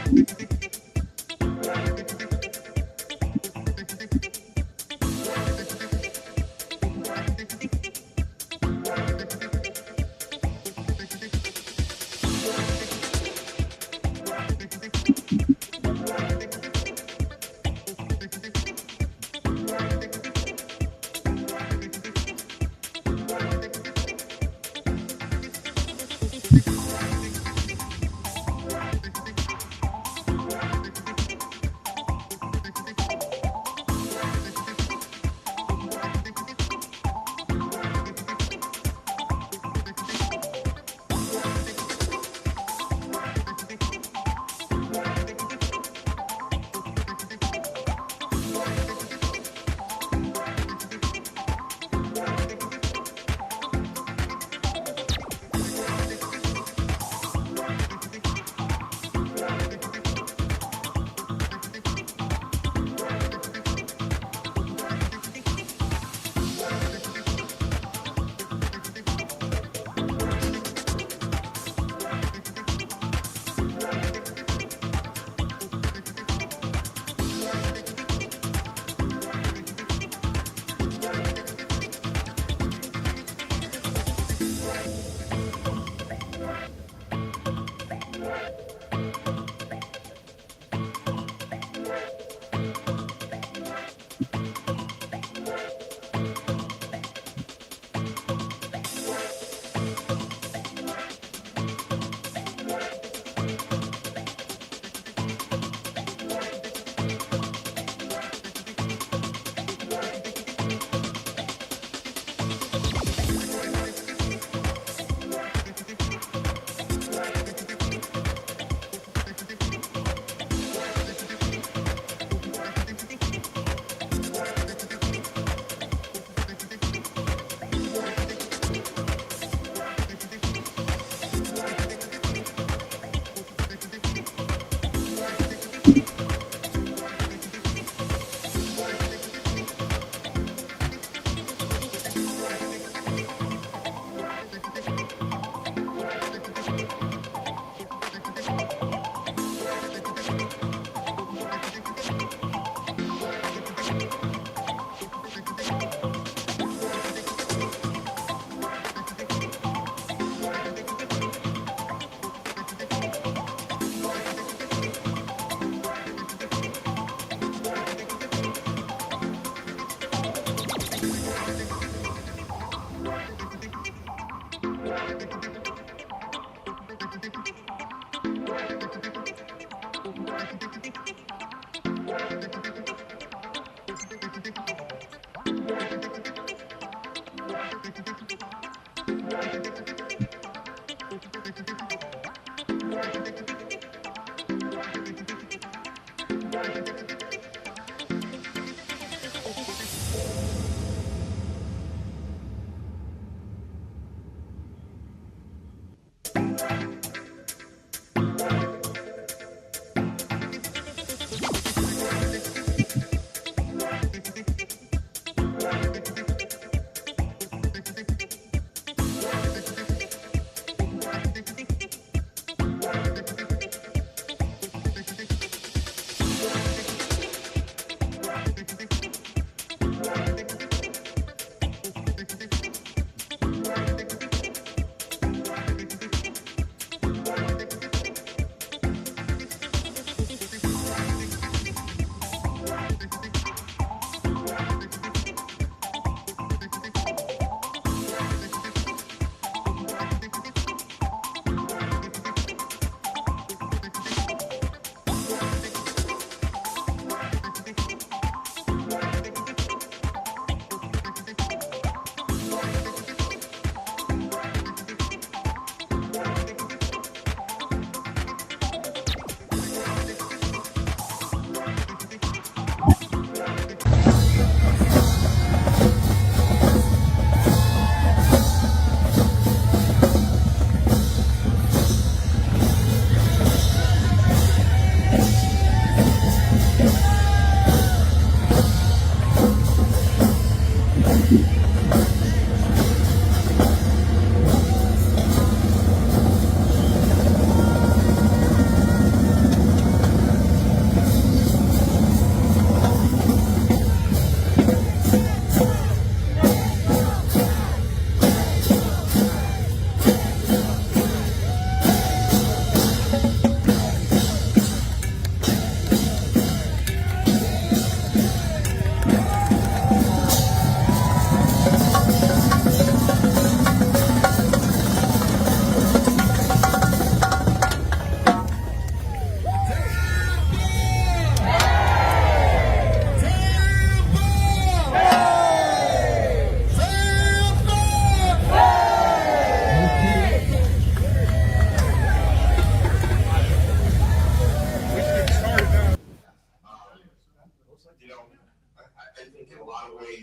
Thank you.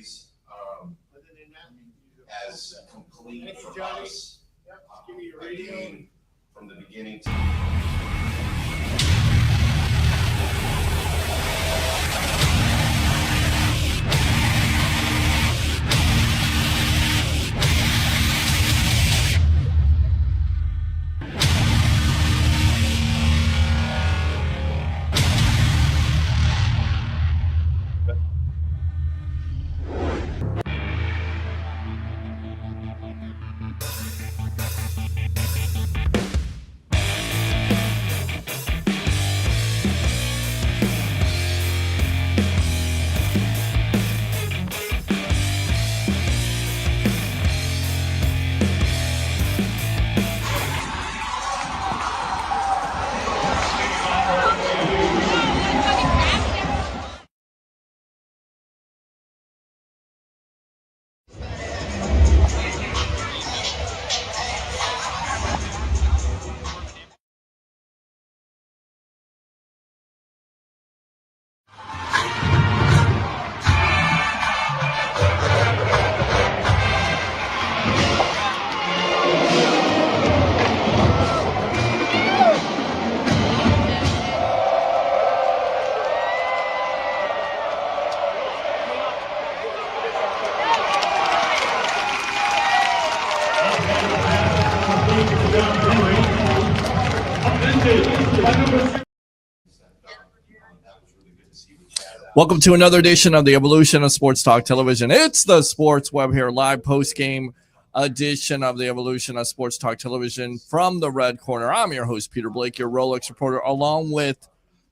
series as complete from us. From the beginning to Welcome to another edition of the Evolution of Sports Talk Television. It's the Sports Web here, live post-game edition of the Evolution of Sports Talk Television from the Red Corner. I'm your host, Peter Blake, your Rolex reporter, along with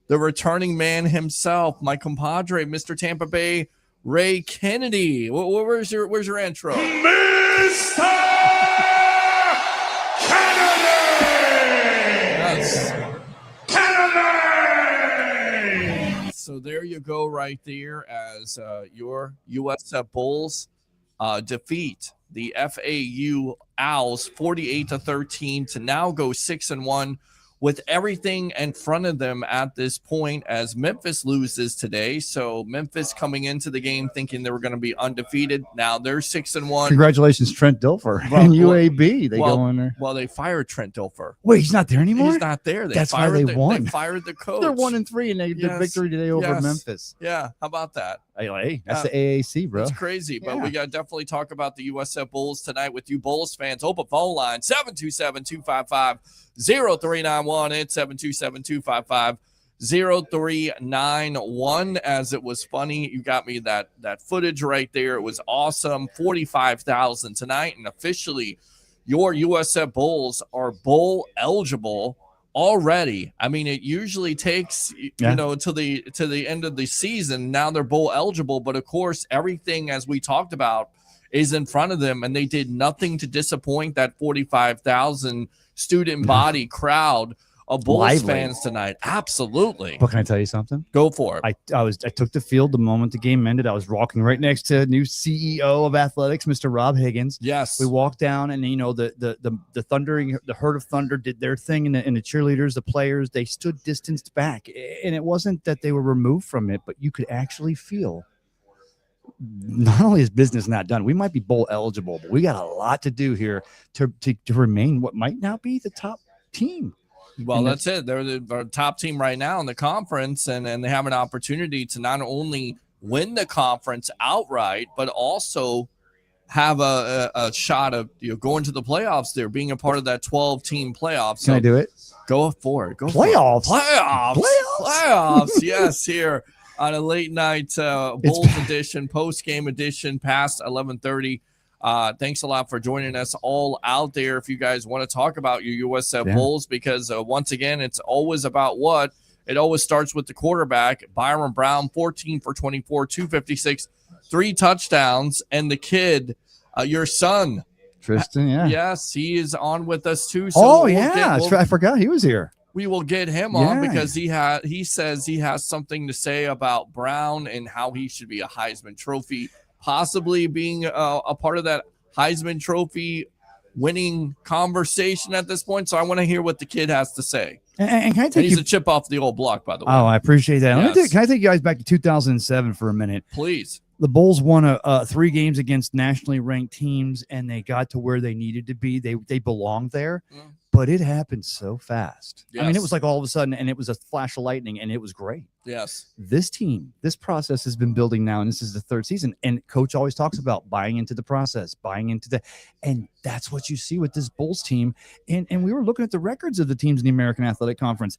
the returning man himself, my compadre, Mr. Tampa Bay, Ray Kennedy. Where's your intro? Mr. Kennedy! Yes. So there you go right there as your USF Bulls defeat the FAU Owls 48-13 to now go 6-1 with everything in front of them at this point as Memphis loses today. So Memphis coming into the game thinking they were going to be undefeated. Now they're 6-1. Congratulations, Trent Dilfer and UAB. They go in there. Well, they fired Trent Dilfer. Wait, he's not there anymore? He's not there. That's why they won. They fired the coach. They're 1-3 and they did victory today over Memphis. Yeah, how about that? Hey, that's the AAC, bro. It's crazy, but we got to definitely talk about the USF Bulls tonight with you Bulls fans. Open phone line 727-255-0391 and 727-255-0391. As it was funny, you got me that footage right there. It was awesome. 45,000 tonight, and officially your USF Bulls are bowl eligible already. I mean, it usually takes to the end of the season. Now they're bowl eligible, but of course everything, as we talked about, is in front of them, and they did nothing to disappoint that 45,000 student body crowd of Bulls fans tonight. Absolutely. But can I tell you something? Go for it. I took the field the moment the game ended. I was walking right next to new CEO of athletics, Mr. Rob Higgins. Yes. We walked down, and the thundering, the herd of thunder did their thing, and the cheerleaders, the players, they stood distanced back, and it wasn't that they were removed from it, but you could actually feel. Not only is business not done, we might be bowl eligible, but we got a lot to do here to remain what might now be the top team. Well, that's it. They're the top team right now in the conference, and they have an opportunity to not only win the conference outright, but also have a shot of going to the playoffs there, being a part of that 12-team playoffs. So can I do it? Go for it. Go playoffs. For it. Playoffs. Yes, here on a late night Bulls edition, post-game edition, past 11:30. Thanks a lot for joining us all out there. If you guys want to talk about your USF Bulls, because once again, it's always about what? It always starts with the quarterback, Byron Brown, 14 for 24, 256, 3 touchdowns. And the kid, your son, Tristan, yes, he is on with us too. So I forgot he was here. We will get him on because he says he has something to say about Brown and how he should be a Heisman Trophy, possibly being a part of that Heisman Trophy winning conversation at this point. So I want to hear what the kid has to say. And can I take he's a chip off the old block, by the way. Oh, I appreciate that. Yes. Can I take you guys back to 2007 for a minute? Please. The Bulls won 3 games against nationally ranked teams, and they got to where they needed to be. They belonged there, but it happened so fast. I mean, it was like all of a sudden, and it was a flash of lightning, and it was great. Yes. This team, this process has been building now, and this is the 3rd season. And Coach always talks about buying into the process, and that's what you see with this Bulls team. And we were looking at the records of the teams in the American Athletic Conference: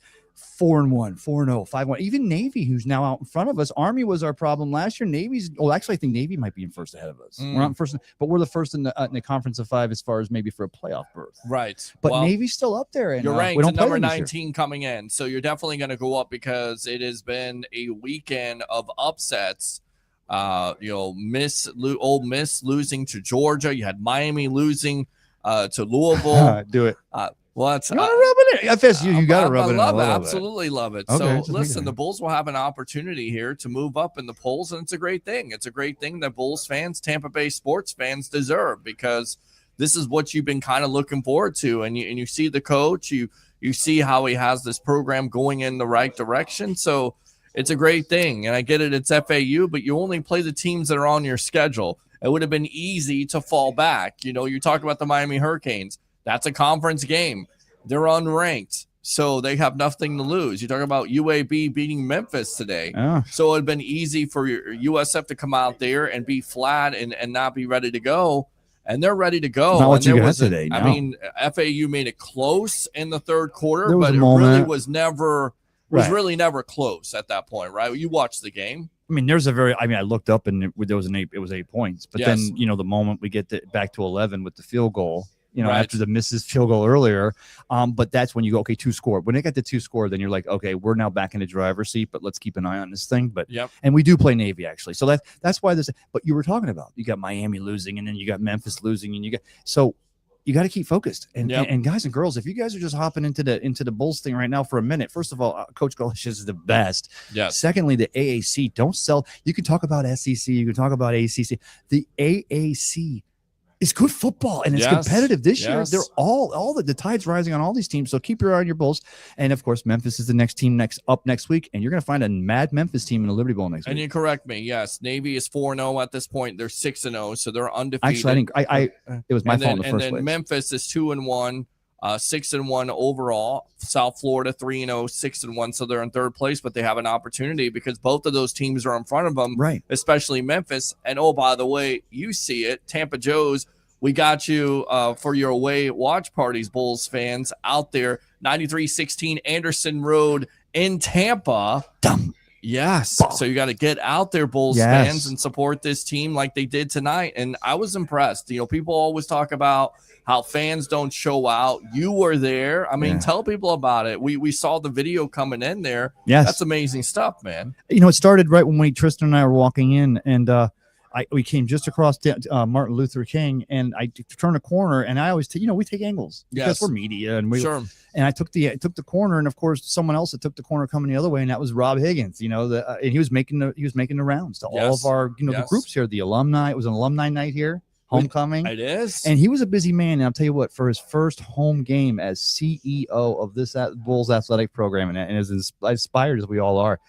4-1, 4-0, 5-1. Even Navy, who's now out in front of us. Army was our problem last year. Navy's, actually, I think Navy might be in first ahead of us. We're not in first, but we're the first in the conference of 5 as far as maybe for a playoff berth. Right. But Navy's still up there. And you're ranked we at don't play number them this year. 19 coming in, so you're definitely going to go up because it has been a weekend of upsets. Ole Miss losing to Georgia. You had Miami losing to Louisville. Do it. What? You want to rub it in? FSU, you got to rub it in. I love it. Absolutely love it. Okay, so listen, the Bulls will have an opportunity here to move up in the polls, and it's a great thing. It's a great thing that Bulls fans, Tampa Bay sports fans deserve, because this is what you've been kind of looking forward to. And you see the coach, you see how he has this program going in the right direction. So it's a great thing. And I get it, it's FAU, but you only play the teams that are on your schedule. It would have been easy to fall back. You talk about the Miami Hurricanes. That's a conference game. They're unranked, so they have nothing to lose. You talk about UAB beating Memphis today. So it would have been easy for USF to come out there and be flat and not be ready to go. And they're ready to go. Not what and you got today. No. I mean, FAU made it close in the 3rd quarter, Was but it moment. really was never really never close at that point, right? You watched the game. I mean, I looked up and there was it was 8 points, but then, the moment we get back to 11 with the field goal, after the misses field goal earlier. But that's when you go, okay, 2 score. When they got the 2 score, then you're like, okay, we're now back in the driver's seat, but let's keep an eye on this thing. But and we do play Navy, actually. So that's why this, but you were talking about, you got Miami losing, and then you got Memphis losing, and you got to keep focused. And guys and girls, if you guys are just hopping into the Bulls thing right now for a minute, first of all, Coach Golish is the best. Yes. Secondly, the AAC, don't sell. You can talk about SEC, you can talk about ACC. The AAC is good football, and it's competitive this year. They're all the tide's rising on all these teams. So keep your eye on your Bulls. And of course, Memphis is the next team up next week, and you're going to find a mad Memphis team in the Liberty Bowl next week. And you correct me. Yes, Navy is 4-0 at this point. They're 6-0, so they're undefeated. Actually, it was my fault in the first place. And then Memphis is 2-1, 6-1 overall. South Florida 3-0, 6-1, so they're in 3rd place, but they have an opportunity because both of those teams are in front of them, right? Especially Memphis. And by the way, you see it, Tampa Joe's. We got you for your away watch parties, Bulls fans out there. 9316 Anderson Road in Tampa. Yes. So you got to get out there, Bulls fans, and support this team like they did tonight. And I was impressed. People always talk about how fans don't show out. You were there. I mean, tell people about it. We saw the video coming in there. Yes. That's amazing stuff, man. It started right when Tristan and I were walking in, and we came just across Martin Luther King, and I turned a corner, and I always we take angles because we're media, and and I took the corner, and of course someone else that took the corner coming the other way, and that was Rob Higgins. And he was making the rounds to all of our the groups here, the alumni. It was an alumni night here, homecoming. It is, and he was a busy man. And I'll tell you what, for his first home game as CEO of this Bulls athletic program, and as inspired as we all are.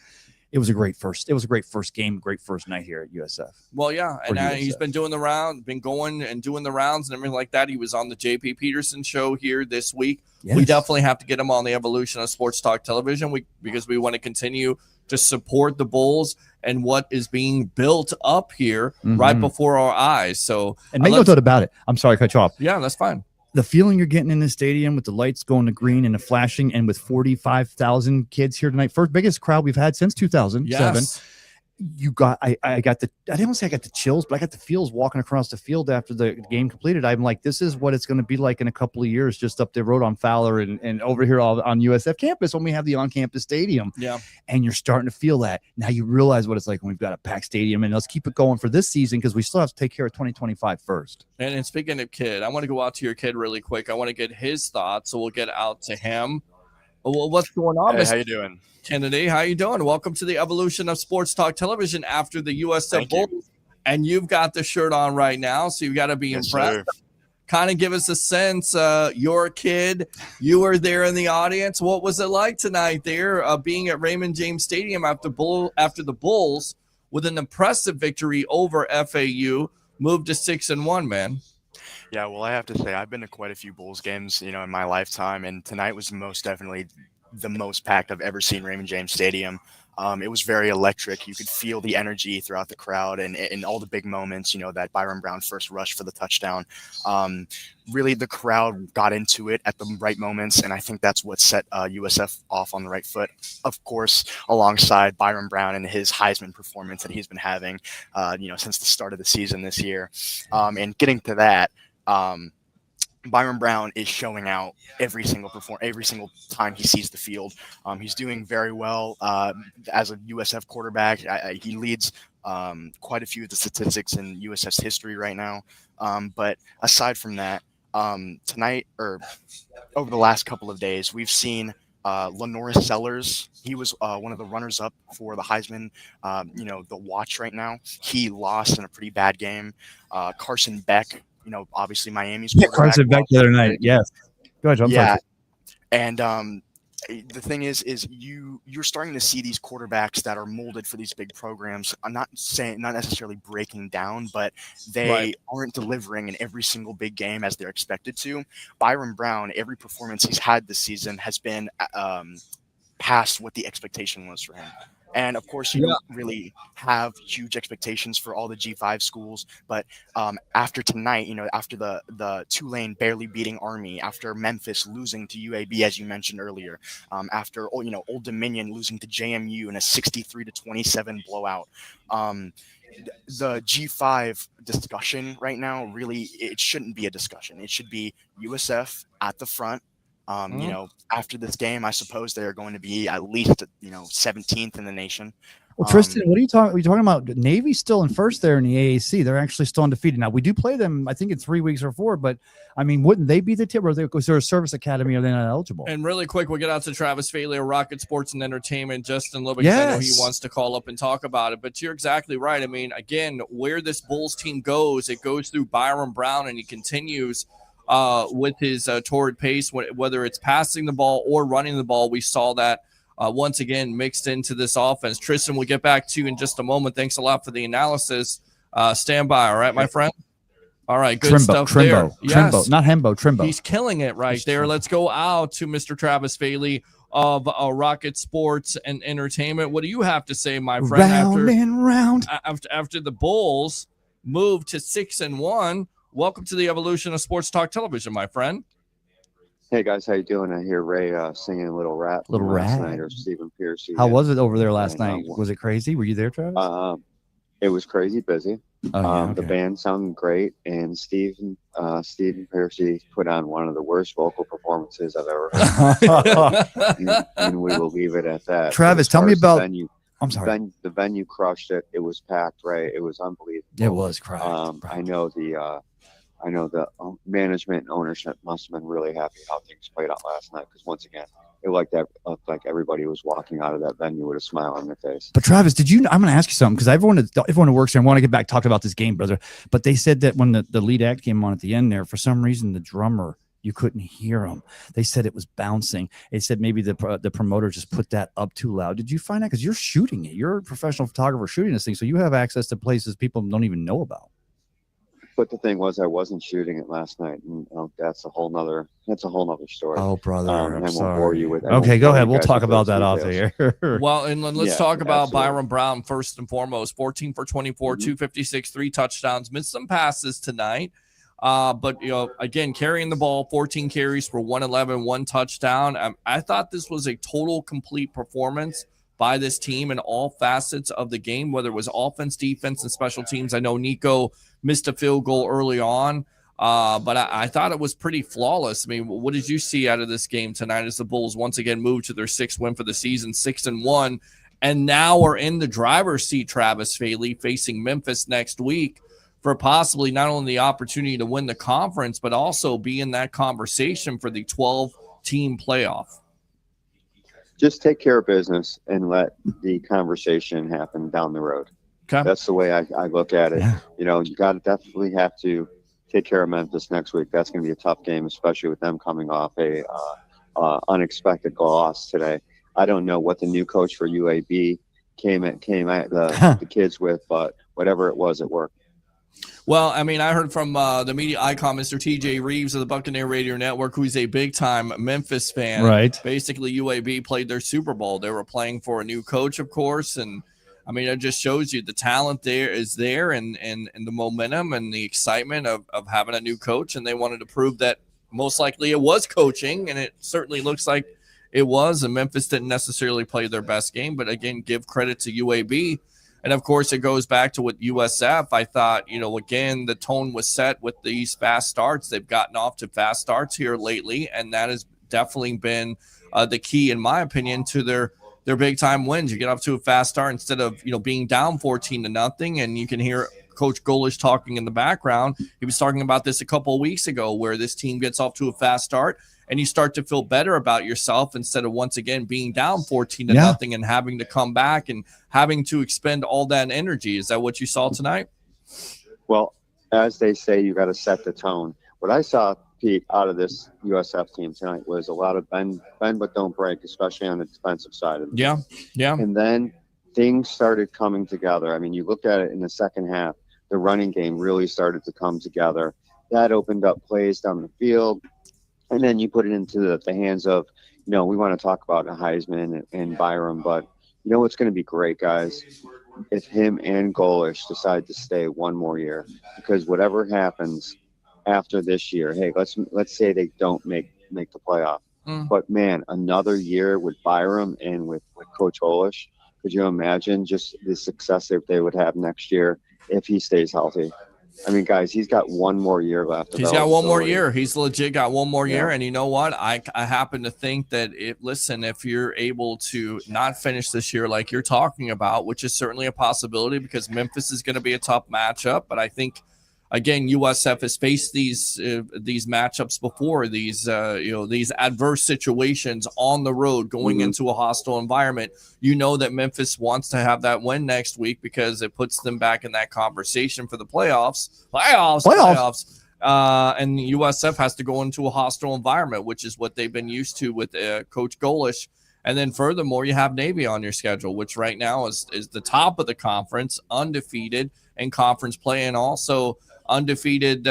It was a great first game, great first night here at USF. Well, yeah, and he's been doing the round, been going and doing the rounds and everything like that. He was on the JP Peterson show here this week. Yes. We definitely have to get him on the evolution of Sports Talk Television because we want to continue to support the Bulls and what is being built up here right before our eyes. So, and make no doubt about it. I'm sorry, cut you off. Yeah, that's fine. The feeling you're getting in the stadium with the lights going to green and the flashing, and with 45,000 kids here tonight, first biggest crowd we've had since 2007. Yes. I didn't want to say I got the chills, but I got the feels walking across the field after the game completed. I'm like, this is what it's going to be like in a couple of years, just up the road on Fowler and over here on USF campus when we have the on-campus stadium. Yeah. And you're starting to feel that. Now you realize what it's like when we've got a packed stadium, and let's keep it going for this season because we still have to take care of 2025 first. And speaking of kid, I want to go out to your kid really quick. I want to get his thoughts, so we'll get out to him. Well, what's going on? Hey, how you doing? Kennedy, how you doing? Welcome to the evolution of Sports Talk Television after the USF Bulls. And you've got the shirt on right now, so you've got to be impressed. Kind of give us a sense. You're a kid. You were there in the audience. What was it like tonight there, being at Raymond James Stadium after the Bulls with an impressive victory over FAU, moved to 6-1, man. Yeah, well, I have to say I've been to quite a few Bulls games, in my lifetime, and tonight was most definitely the most packed I've ever seen Raymond James Stadium. It was very electric. You could feel the energy throughout the crowd and all the big moments, that Byron Brown first rush for the touchdown. Really, the crowd got into it at the right moments, and I think that's what set USF off on the right foot, of course, alongside Byron Brown and his Heisman performance that he's been having, since the start of the season this year. And getting to that, Byron Brown is showing out every single time he sees the field. He's doing very well as a USF quarterback. He leads quite a few of the statistics in USF's history right now. But aside from that, tonight or over the last couple of days, we've seen Lenoris Sellers. He was one of the runners-up for the Heisman, the watch right now. He lost in a pretty bad game. Carson Beck, obviously Miami's quarterback. Carson Beck the other night. Yes. Go ahead, John. Yeah. And the thing is you're starting to see these quarterbacks that are molded for these big programs. I'm not necessarily breaking down, but they aren't delivering in every single big game as they're expected to. Byron Brown, every performance he's had this season has been past what the expectation was for him. And of course, you don't really have huge expectations for all the G5 schools. But after tonight, after the Tulane barely beating Army, after Memphis losing to UAB, as you mentioned earlier, after Old Dominion losing to JMU in a 63-27 blowout, the G5 discussion right now, really, it shouldn't be a discussion. It should be USF at the front. After this game, I suppose they're going to be at least 17th in the nation. Well, Tristan, what are you talking about? Navy's still in first there in the AAC. They're actually still undefeated. Now we do play them, I think, in 3 weeks or 4. But I mean, wouldn't they be the tip? Or is there a service academy? Are they not eligible? And really quick, we'll get out to Travis Faley of Rocket Sports and Entertainment just in a little bit. I know he wants to call up and talk about it. But you're exactly right. I mean, again, where this Bulls team goes, it goes through Byron Brown, and he continues with his torrid pace, whether it's passing the ball or running the ball. We saw that once again mixed into this offense. Tristan, we'll get back to you in just a moment. Thanks a lot for the analysis. Stand by, all right, my friend? All right, good stuff there. Trimbo, not Hembo, Trimbo. He's killing it right there. Let's go out to Mr. Travis Faley of Rocket Sports and Entertainment. What do you have to say, my friend? After the Bulls moved to 6-1. Welcome to the evolution of Sports Talk Television, my friend. Hey guys, how you doing? I hear Ray singing a little rap last night, or Stephen Piercy. How was it over there last night? Was it crazy? Were you there, Travis? It was crazy busy. The band sounded great, and Stephen Piercy put on one of the worst vocal performances I've ever heard. and we will leave it at that. Travis, tell me about. I'm sorry. The venue crushed it. It was packed, right? It was unbelievable. It was crazy. I know the management and ownership must have been really happy how things played out last night, because once again, it looked like everybody was walking out of that venue with a smile on their face. But Travis, I'm going to ask you something, because everyone who works here, I want to get back talking about this game, brother. But they said that when the lead act came on at the end there, for some reason the drummer, you couldn't hear him. They said it was bouncing. They said maybe the promoter just put that up too loud. Did you find out? Because you're shooting it. You're a professional photographer shooting this thing, so you have access to places people don't even know about. But the thing was, I wasn't shooting it last night, and that's a whole nother story. Oh, brother, I'm sorry. Won't bore you with that. Okay, go ahead. We'll talk about that off here. Well, and let's talk about Byron Brown first and foremost. 14 for 24, 256, 3 touchdowns. Missed some passes tonight, but again, carrying the ball, 14 carries for 111, 1 touchdown. I thought this was a total complete performance by this team in all facets of the game, whether it was offense, defense, and special teams. I know Nico missed a field goal early on, but I thought it was pretty flawless. I mean, what did you see out of this game tonight as the Bulls once again moved to their 6th win for the season, 6-1, and now are in the driver's seat, Travis Faley, facing Memphis next week for possibly not only the opportunity to win the conference, but also be in that conversation for the 12-team playoff? Just take care of business and let the conversation happen down the road. Okay. That's the way I look at it. Yeah. You got to definitely have to take care of Memphis next week. That's going to be a tough game, especially with them coming off a unexpected loss today. I don't know what the new coach for UAB came at the kids with, but whatever it was, it worked. Well, I mean, I heard from the media icon, Mr. TJ Reeves of the Buccaneer Radio Network, who's a big-time Memphis fan. Right. Basically, UAB played their Super Bowl. They were playing for a new coach, of course, and I mean, it just shows you the talent there is there, and the momentum and the excitement of having a new coach, and they wanted to prove that most likely it was coaching, and it certainly looks like it was, and Memphis didn't necessarily play their best game, but again, give credit to UAB. And of course, it goes back to what USF. I thought, again, the tone was set with these fast starts. They've gotten off to fast starts here lately, and that has definitely been the key, in my opinion, to their big time wins. You get off to a fast start instead of being down 14-0, and you can hear Coach Golish talking in the background. He was talking about this a couple of weeks ago, where this team gets off to a fast start and you start to feel better about yourself instead of once again being down 14-0 and having to come back and having to expend all that energy. Is that what you saw tonight? Well, as they say, you got to set the tone. What I saw, Pete, out of this USF team tonight was a lot of bend but don't break, especially on the defensive side of it. Yeah. And then things started coming together. I mean, you looked at it in the second half, the running game really started to come together. That opened up plays down the field. And then you put it into the hands of, we want to talk about Heisman and Byram, but what's going to be great, guys, if him and Golish decide to stay one more year, because whatever happens after this year, hey, let's say they don't make the playoff, but man, another year with Byram and with Coach Golish, could you imagine just the success that they would have next year if he stays healthy? I mean, guys, he's got one more year left. He's got one more year. He's legit got one more year. And you know what? I happen to think that if you're able to not finish this year like you're talking about, which is certainly a possibility because Memphis is going to be a tough matchup. But I think, again, USF has faced these matchups before, these adverse situations on the road going into a hostile environment. You know that Memphis wants to have that win next week because it puts them back in that conversation for the playoffs. And USF has to go into a hostile environment, which is what they've been used to with Coach Golish. And then furthermore, you have Navy on your schedule, which right now is the top of the conference, undefeated in conference play, and also undefeated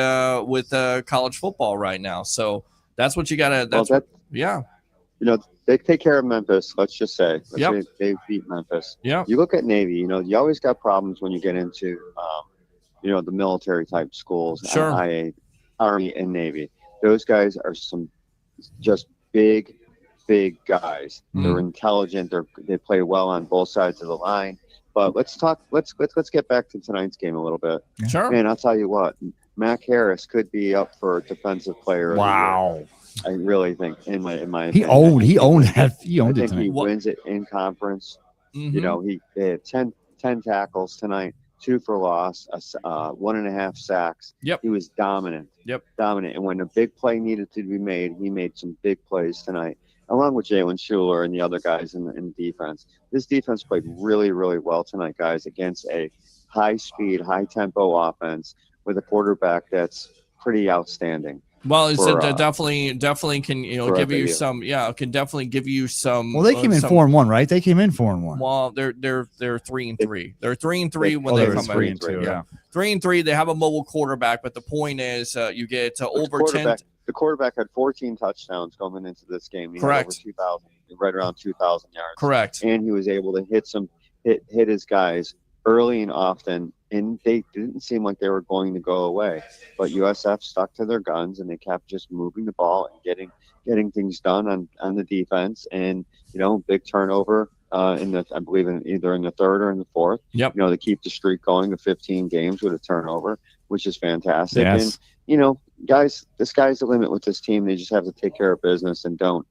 with college football right now. So that's what you got to they take care of Memphis, let's just say. They beat Memphis. Yeah. You look at Navy, you always got problems when you get into the military type schools. Sure. IA, Army and Navy. Those guys are some just big guys. They're intelligent, they play well on both sides of the line. But let's get back to tonight's game a little bit. Sure. Man, I'll tell you what, Mac Harris could be up for defensive player of the year. I really think, in my opinion, he owned it. I think he wins it in conference. They had 10 tackles tonight, 2 for loss, 1.5 sacks. Yep. He was dominant. Dominant. And when a big play needed to be made, he made some big plays tonight, along with Jalen Schuler and the other guys in defense. This defense played really, really well tonight, guys, against a high-speed, high-tempo offense with a quarterback that's pretty outstanding. Well, it's definitely can give you some. Yeah, it can definitely give you some. Well, they came in 4-1, right? They came in 4-1. Well, they're 3-3. They're 3-3 when they come in. 3-2. Yeah, 3-3. They have a mobile quarterback, but the point is, you get to over 10. The quarterback had 14 touchdowns coming into this game. He Correct. Had over 2,000, right around 2,000 yards. Correct. And he was able to hit his guys early and often, and they didn't seem like they were going to go away. But USF stuck to their guns, and they kept just moving the ball and getting things done on the defense. And big turnover I believe either in the third or in the fourth. Yep. To keep the streak going to 15 games with a turnover, which is fantastic. Yes. And guys, the sky's the limit with this team. They just have to take care of business and don't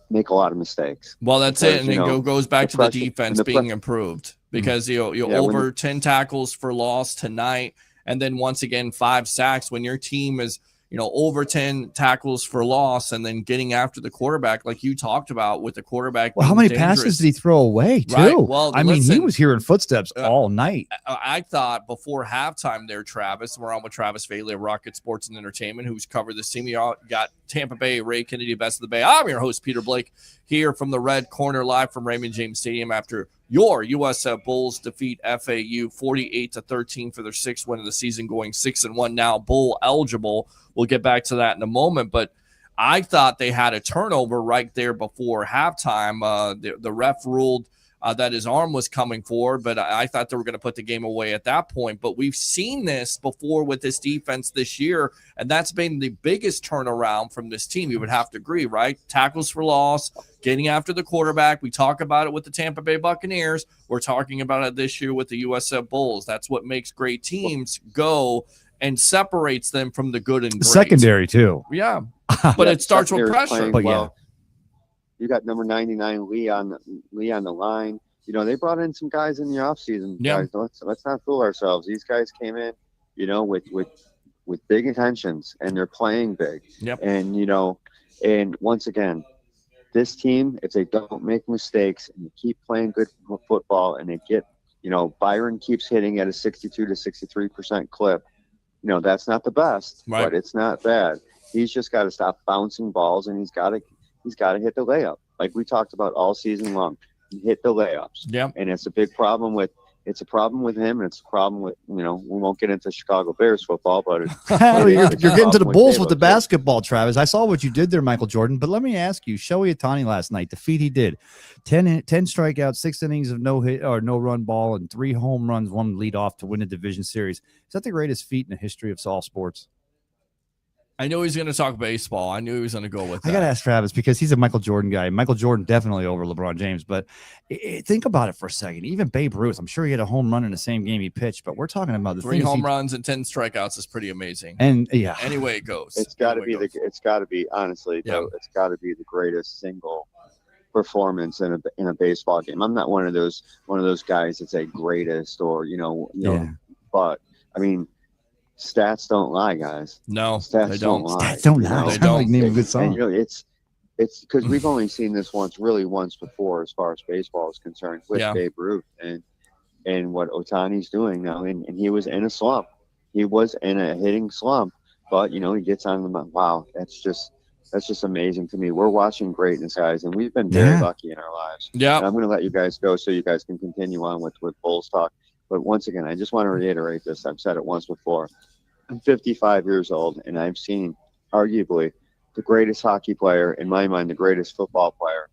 make a lot of mistakes. Well, that's it, and it goes back to the defense being improved because over 10 tackles for loss tonight, and then once again 5 sacks. When your team is over 10 tackles for loss, and then getting after the quarterback like you talked about with the quarterback. Well, how many passes did he throw away too? Right. Well, I mean, he was hearing footsteps all night. I thought before halftime there, Travis, we're on with Travis Faley of Rocket Sports and Entertainment, who's covered this team. You got Tampa Bay, Ray Kennedy, Best of the Bay. I'm your host, Peter Blake, here from the Red Corner, live from Raymond James Stadium after your USF Bulls defeat FAU 48-13 for their 6th win of the season, going 6-1 now, bowl eligible. We'll get back to that in a moment, but I thought they had a turnover right there before halftime. The ref ruled that his arm was coming forward, but I thought they were going to put the game away at that point. But we've seen this before with this defense this year, and that's been the biggest turnaround from this team. You would have to agree, right? Tackles for loss, getting after the quarterback. We talk about it with the Tampa Bay Buccaneers. We're talking about it this year with the USF Bulls. That's what makes great teams go and separates them from the good and great. Secondary, too. Yeah, but it starts with pressure. But yeah. You got number 99 Lee on the line. You know, they brought in some guys in the offseason. Yeah. Guys, let's not fool ourselves. These guys came in, you know, with big intentions, and they're playing big. Yep. And, you know, and once again, this team, if they don't make mistakes and they keep playing good football and they get, you know, Byron keeps hitting at a 62 to 63% clip, you know, that's not the best, right, but it's not bad. He's just got to stop bouncing balls, and he's got to hit the layup, like we talked about all season long. Hit the layups. Yeah. And it's a big problem with him, and it's a problem with, you know, we won't get into Chicago Bears football, but you're getting to the Bulls with the too. basketball, Travis. I saw what you did there, Michael Jordan. But let me ask you, Shohei Ohtani last night, the feat he did, 10 strikeouts, 6 innings of no hit or no run ball, and 3 home runs, 1 lead off to win a division series. Is that the greatest feat in the history of all sports? I knew he was going to talk baseball. I knew he was going to go with that. I got to ask Travis because he's a Michael Jordan guy. Michael Jordan definitely over LeBron James. But think about it for a second. Even Babe Ruth, I'm sure he had a home run in the same game he pitched. But we're talking about the 3 home runs and 10 strikeouts is pretty amazing. And yeah, anyway it goes. It's got to be honestly, yeah, though, it's got to be the greatest single performance in a baseball game. I'm not one of those guys that say greatest or you know, but I mean. Stats don't lie, guys. No, stats they don't. lie. Stats don't lie. They don't. Like name a good song. And, you know, it's because we've only seen this once before, as far as baseball is concerned, with Babe Ruth and what Ohtani's doing now. And he was in a slump. He was in a hitting slump, but you know he gets on the mound. Wow, that's just amazing to me. We're watching greatness, guys, and we've been very lucky in our lives. Yeah, and I'm going to let you guys go so you guys can continue on with Bulls talk. But once again, I just want to reiterate this. I've said it once before. I'm 55 years old, and I've seen arguably the greatest hockey player, in my mind, the greatest football player,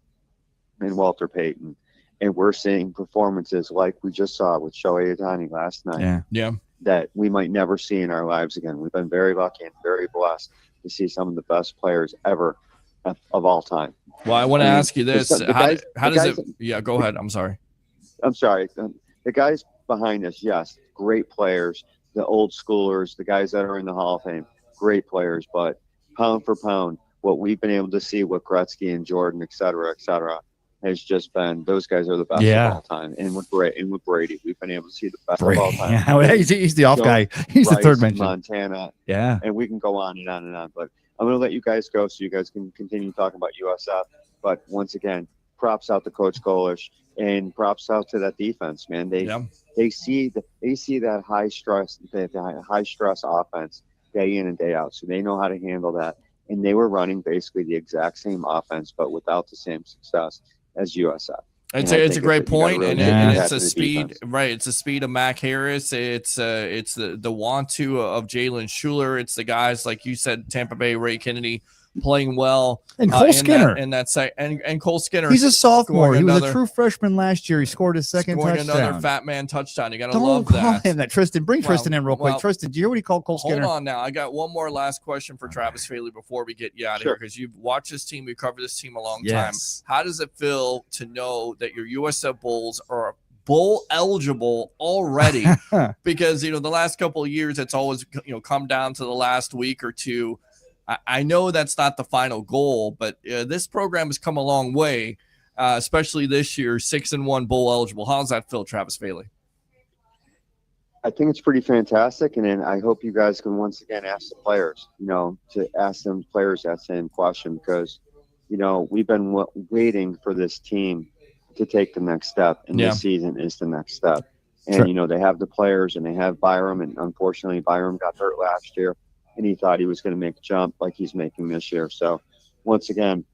in Walter Payton. And we're seeing performances like we just saw with Shohei Ohtani last night that we might never see in our lives again. We've been very lucky and very blessed to see some of the best players ever of all time. Well, I want to ask you this. How does it – yeah, go ahead. I'm sorry. The guys behind us, yes, great players, the old schoolers, the guys that are in the Hall of Fame, great players, but pound for pound, what we've been able to see with Gretzky and Jordan, et cetera, has just been, those guys are the best of all time. And with Brady, we've been able to see the best of all time. Yeah, he's the off guy. He's the third mention. Montana. Yeah. And we can go on and on and on. But I'm going to let you guys go so you guys can continue talking about USF. But once again, props out to Coach Golish. And props out to that defense, man. They see that high stress offense day in and day out, so they know how to handle that. And they were running basically the exact same offense, but without the same success as USF. It's a great point, and it's a speed, defense. right? It's the speed of Mac Harris. It's the want to of Jalen Schuler. It's the guys like you said, Tampa Bay, Ray Kennedy. Playing well, and Cole Skinner, and Cole Skinner. He's a sophomore. He was a true freshman last year. He scored his second touchdown. Another fat man touchdown. You got to love that. Don't call him that. Tristan, bring Tristan in real quick. Tristan, do you hear what he called Cole Skinner? Hold on now. I got one more last question for Travis Faley before we get you out of here, because you've watched this team. We've covered this team a long time. How does it feel to know that your USF Bulls are bowl eligible already? Because you know the last couple of years, it's always come down to the last week or two. I know that's not the final goal, but this program has come a long way, especially this year, 6-1 bowl eligible. How does that feel, Travis Faley? I think it's pretty fantastic, and then I hope you guys can once again ask the players, to ask them players that same question, because, we've been waiting for this team to take the next step, and this season is the next step. And, they have the players, and they have Byram, and unfortunately Byram got hurt last year. And he thought he was going to make a jump like he's making this year. So, once again,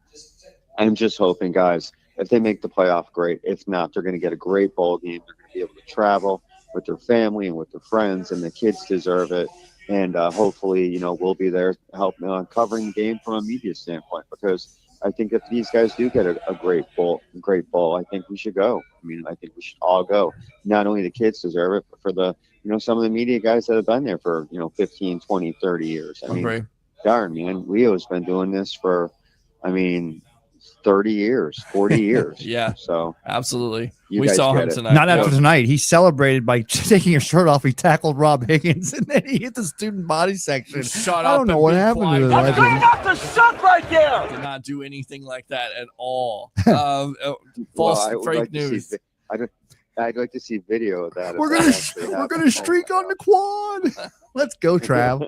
I'm just hoping, guys, If they make the playoff, great. If not, they're going to get a great bowl game. They're going to be able to travel with their family and with their friends, and the kids deserve it. And hopefully, we'll be there helping covering the game from a media standpoint, because I think if these guys do get a great bowl, I think we should go. I mean, I think we should all go. Not only the kids deserve it, but for the, some of the media guys that have been there for, 15, 20, 30 years. I mean, darn, man, Leo's been doing this for, 30 years, 40 years. Yeah. So absolutely. We saw him tonight. Not after tonight. He celebrated by taking his shirt off. He tackled Rob Higgins, and then he hit the student body section. Shut up. I don't know what happened to the I'm cleaning up the shut right there. Did not do anything like that at all. False fake news. I'd like to see video of that. We're gonna streak on the quad. Let's go, Trav.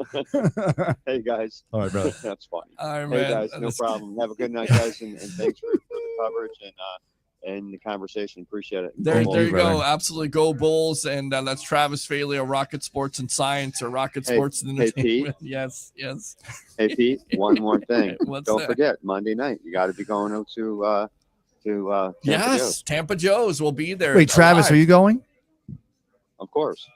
Hey guys. All right, brother. That's funny. All right, hey man. guys, no problem. Have a good night, guys, and thanks for the coverage and the conversation. Appreciate it. There you go. Absolutely, go Bulls, and that's Travis Faley of Rocket Sports and Science, or Rocket Sports and Entertainment. Pete. Yes. Hey Pete, one more thing. Don't that? forget Monday night. You got to be going out to Tampa Joe's. Tampa Joe's will be there. Wait, Travis, are you going? Of course.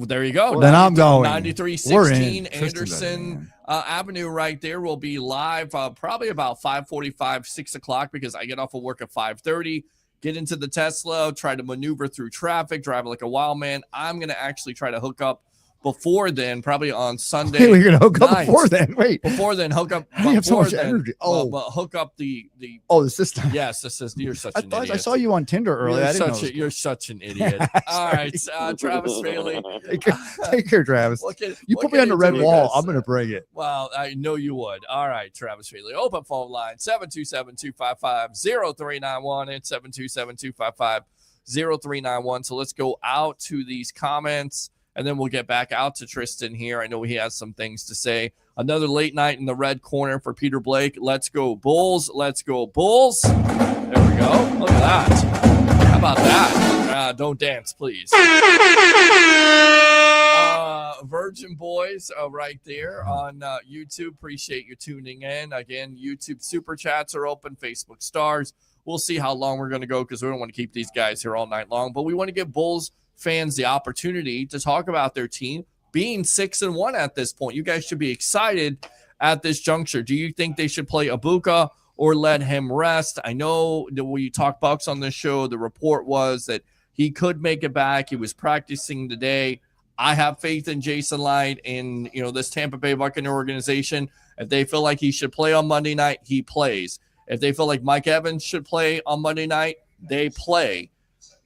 There you go. Then I'm going. 9316 Anderson Avenue right there will be live probably about 5:45, 6 o'clock, because I get off of work at 5:30, get into the Tesla, try to maneuver through traffic, drive like a wild man. I'm going to actually try to hook up before then, probably on Sunday. Hey, we're going to hook up before then. Wait. Before then, hook up. I have so much energy. But hook up the system. Yes, the system. You're such an idiot. I saw you on Tinder earlier. You're such an idiot. All right, Travis Faley. Take care, Travis. You put me on the red wall. I'm going to bring it. Well, I know you would. All right, Travis Faley. Open phone line, 727-255-0391 and 727-255-0391. So let's go out to these comments, and then we'll get back out to Tristan here. I know he has some things to say. Another late night in the red corner for Peter Blake. Let's go Bulls. Let's go Bulls. There we go. Look at that. How about that? Don't dance, please. Virgin Boys right there on YouTube. Appreciate you tuning in. Again, YouTube Super Chats are open. Facebook Stars. We'll see how long we're going to go, because we don't want to keep these guys here all night long. But we want to give Bulls fans the opportunity to talk about their team being 6-1 at this point. You guys should be excited at this juncture. Do you think they should play Ibuka or let him rest? I know that when you talk Bucks on this show, the report was that he could make it back. He was practicing today. I have faith in Jason Light and this Tampa Bay Buccaneer organization. If they feel like he should play on Monday night, he plays. If they feel like Mike Evans should play on Monday night, they play.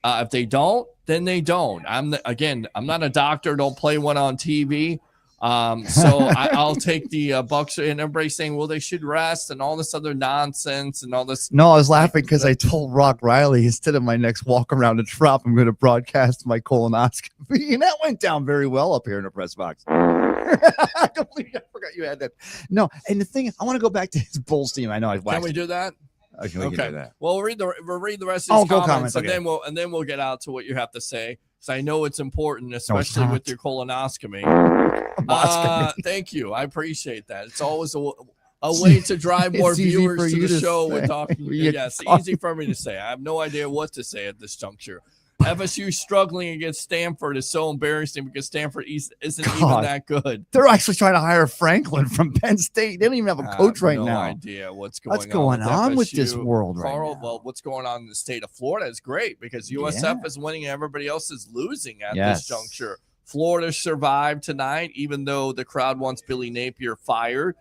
If they don't, then they don't. I'm not a doctor. Don't play one on TV. So I'll take the Bucks. And everybody's saying, well, they should rest and all this other nonsense and all this. No, I was laughing because I told Rock Riley, instead of my next walk around the drop, I'm going to broadcast my colonoscopy. And that went down very well up here in the press box. I forgot you had that. No, and the thing is, I want to go back to his Bulls team. I know I've Can we do that? Okay. Well, we'll read the rest of these comments, okay. and then we'll get out to what you have to say, because I know it's important, especially with your colonoscopy. Thank you. I appreciate that. It's always a way to drive more viewers to the show with talking. Yes, easy for me to say. I have no idea what to say at this juncture. FSU struggling against Stanford is so embarrassing, because Stanford isn't even that good. They're actually trying to hire Franklin from Penn State. They don't even have a coach right now. No idea what's going on with this world right now. Well, what's going on in the state of Florida is great, because USF is winning and everybody else is losing at this juncture. Florida survived tonight, even though the crowd wants Billy Napier fired.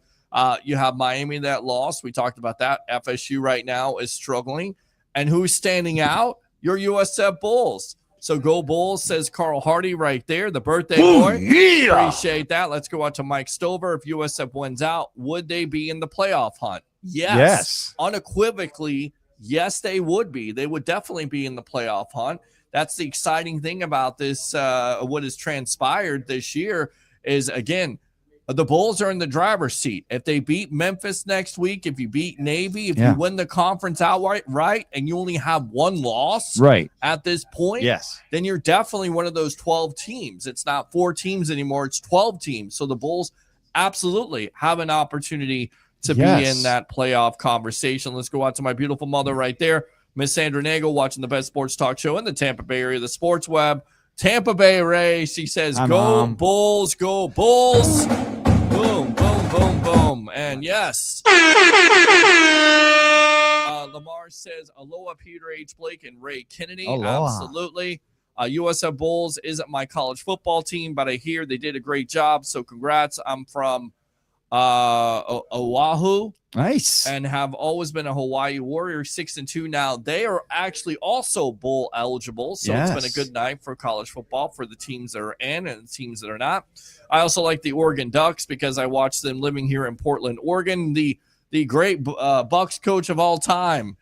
You have Miami that lost. We talked about that. FSU right now is struggling. And who's standing out? Your USF Bulls. So go Bulls, says Carl Hardy right there, the birthday boy. Yeah. Appreciate that. Let's go out to Mike Stover. If USF wins out, would they be in the playoff hunt? Yes. Unequivocally, yes, they would be. They would definitely be in the playoff hunt. That's the exciting thing about this, what has transpired this year is, again, the Bulls are in the driver's seat. If they beat Memphis next week, if you beat Navy, if you win the conference outright, and you only have one loss at this point, then you're definitely one of those 12 teams. It's not 4 teams anymore. It's 12 teams. So the Bulls absolutely have an opportunity to be in that playoff conversation. Let's go out to my beautiful mother right there, Miss Sandra Nagel, watching the best sports talk show in the Tampa Bay area, the Sports Web. Tampa Bay Ray, she says, go Bulls, go Bulls. Boom, boom, boom, boom. And yes. Lamar says, aloha, Peter H. Blake and Ray Kennedy. Aloha. Absolutely. USF Bulls isn't my college football team, but I hear they did a great job. So congrats. I'm from Oahu. Nice. And have always been a Hawaii Warrior, 6-2 now. They are actually also bowl eligible. So It's been a good night for college football for the teams that are in and the teams that are not. I also like the Oregon Ducks because I watched them living here in Portland, Oregon. The great Bucks coach of all time,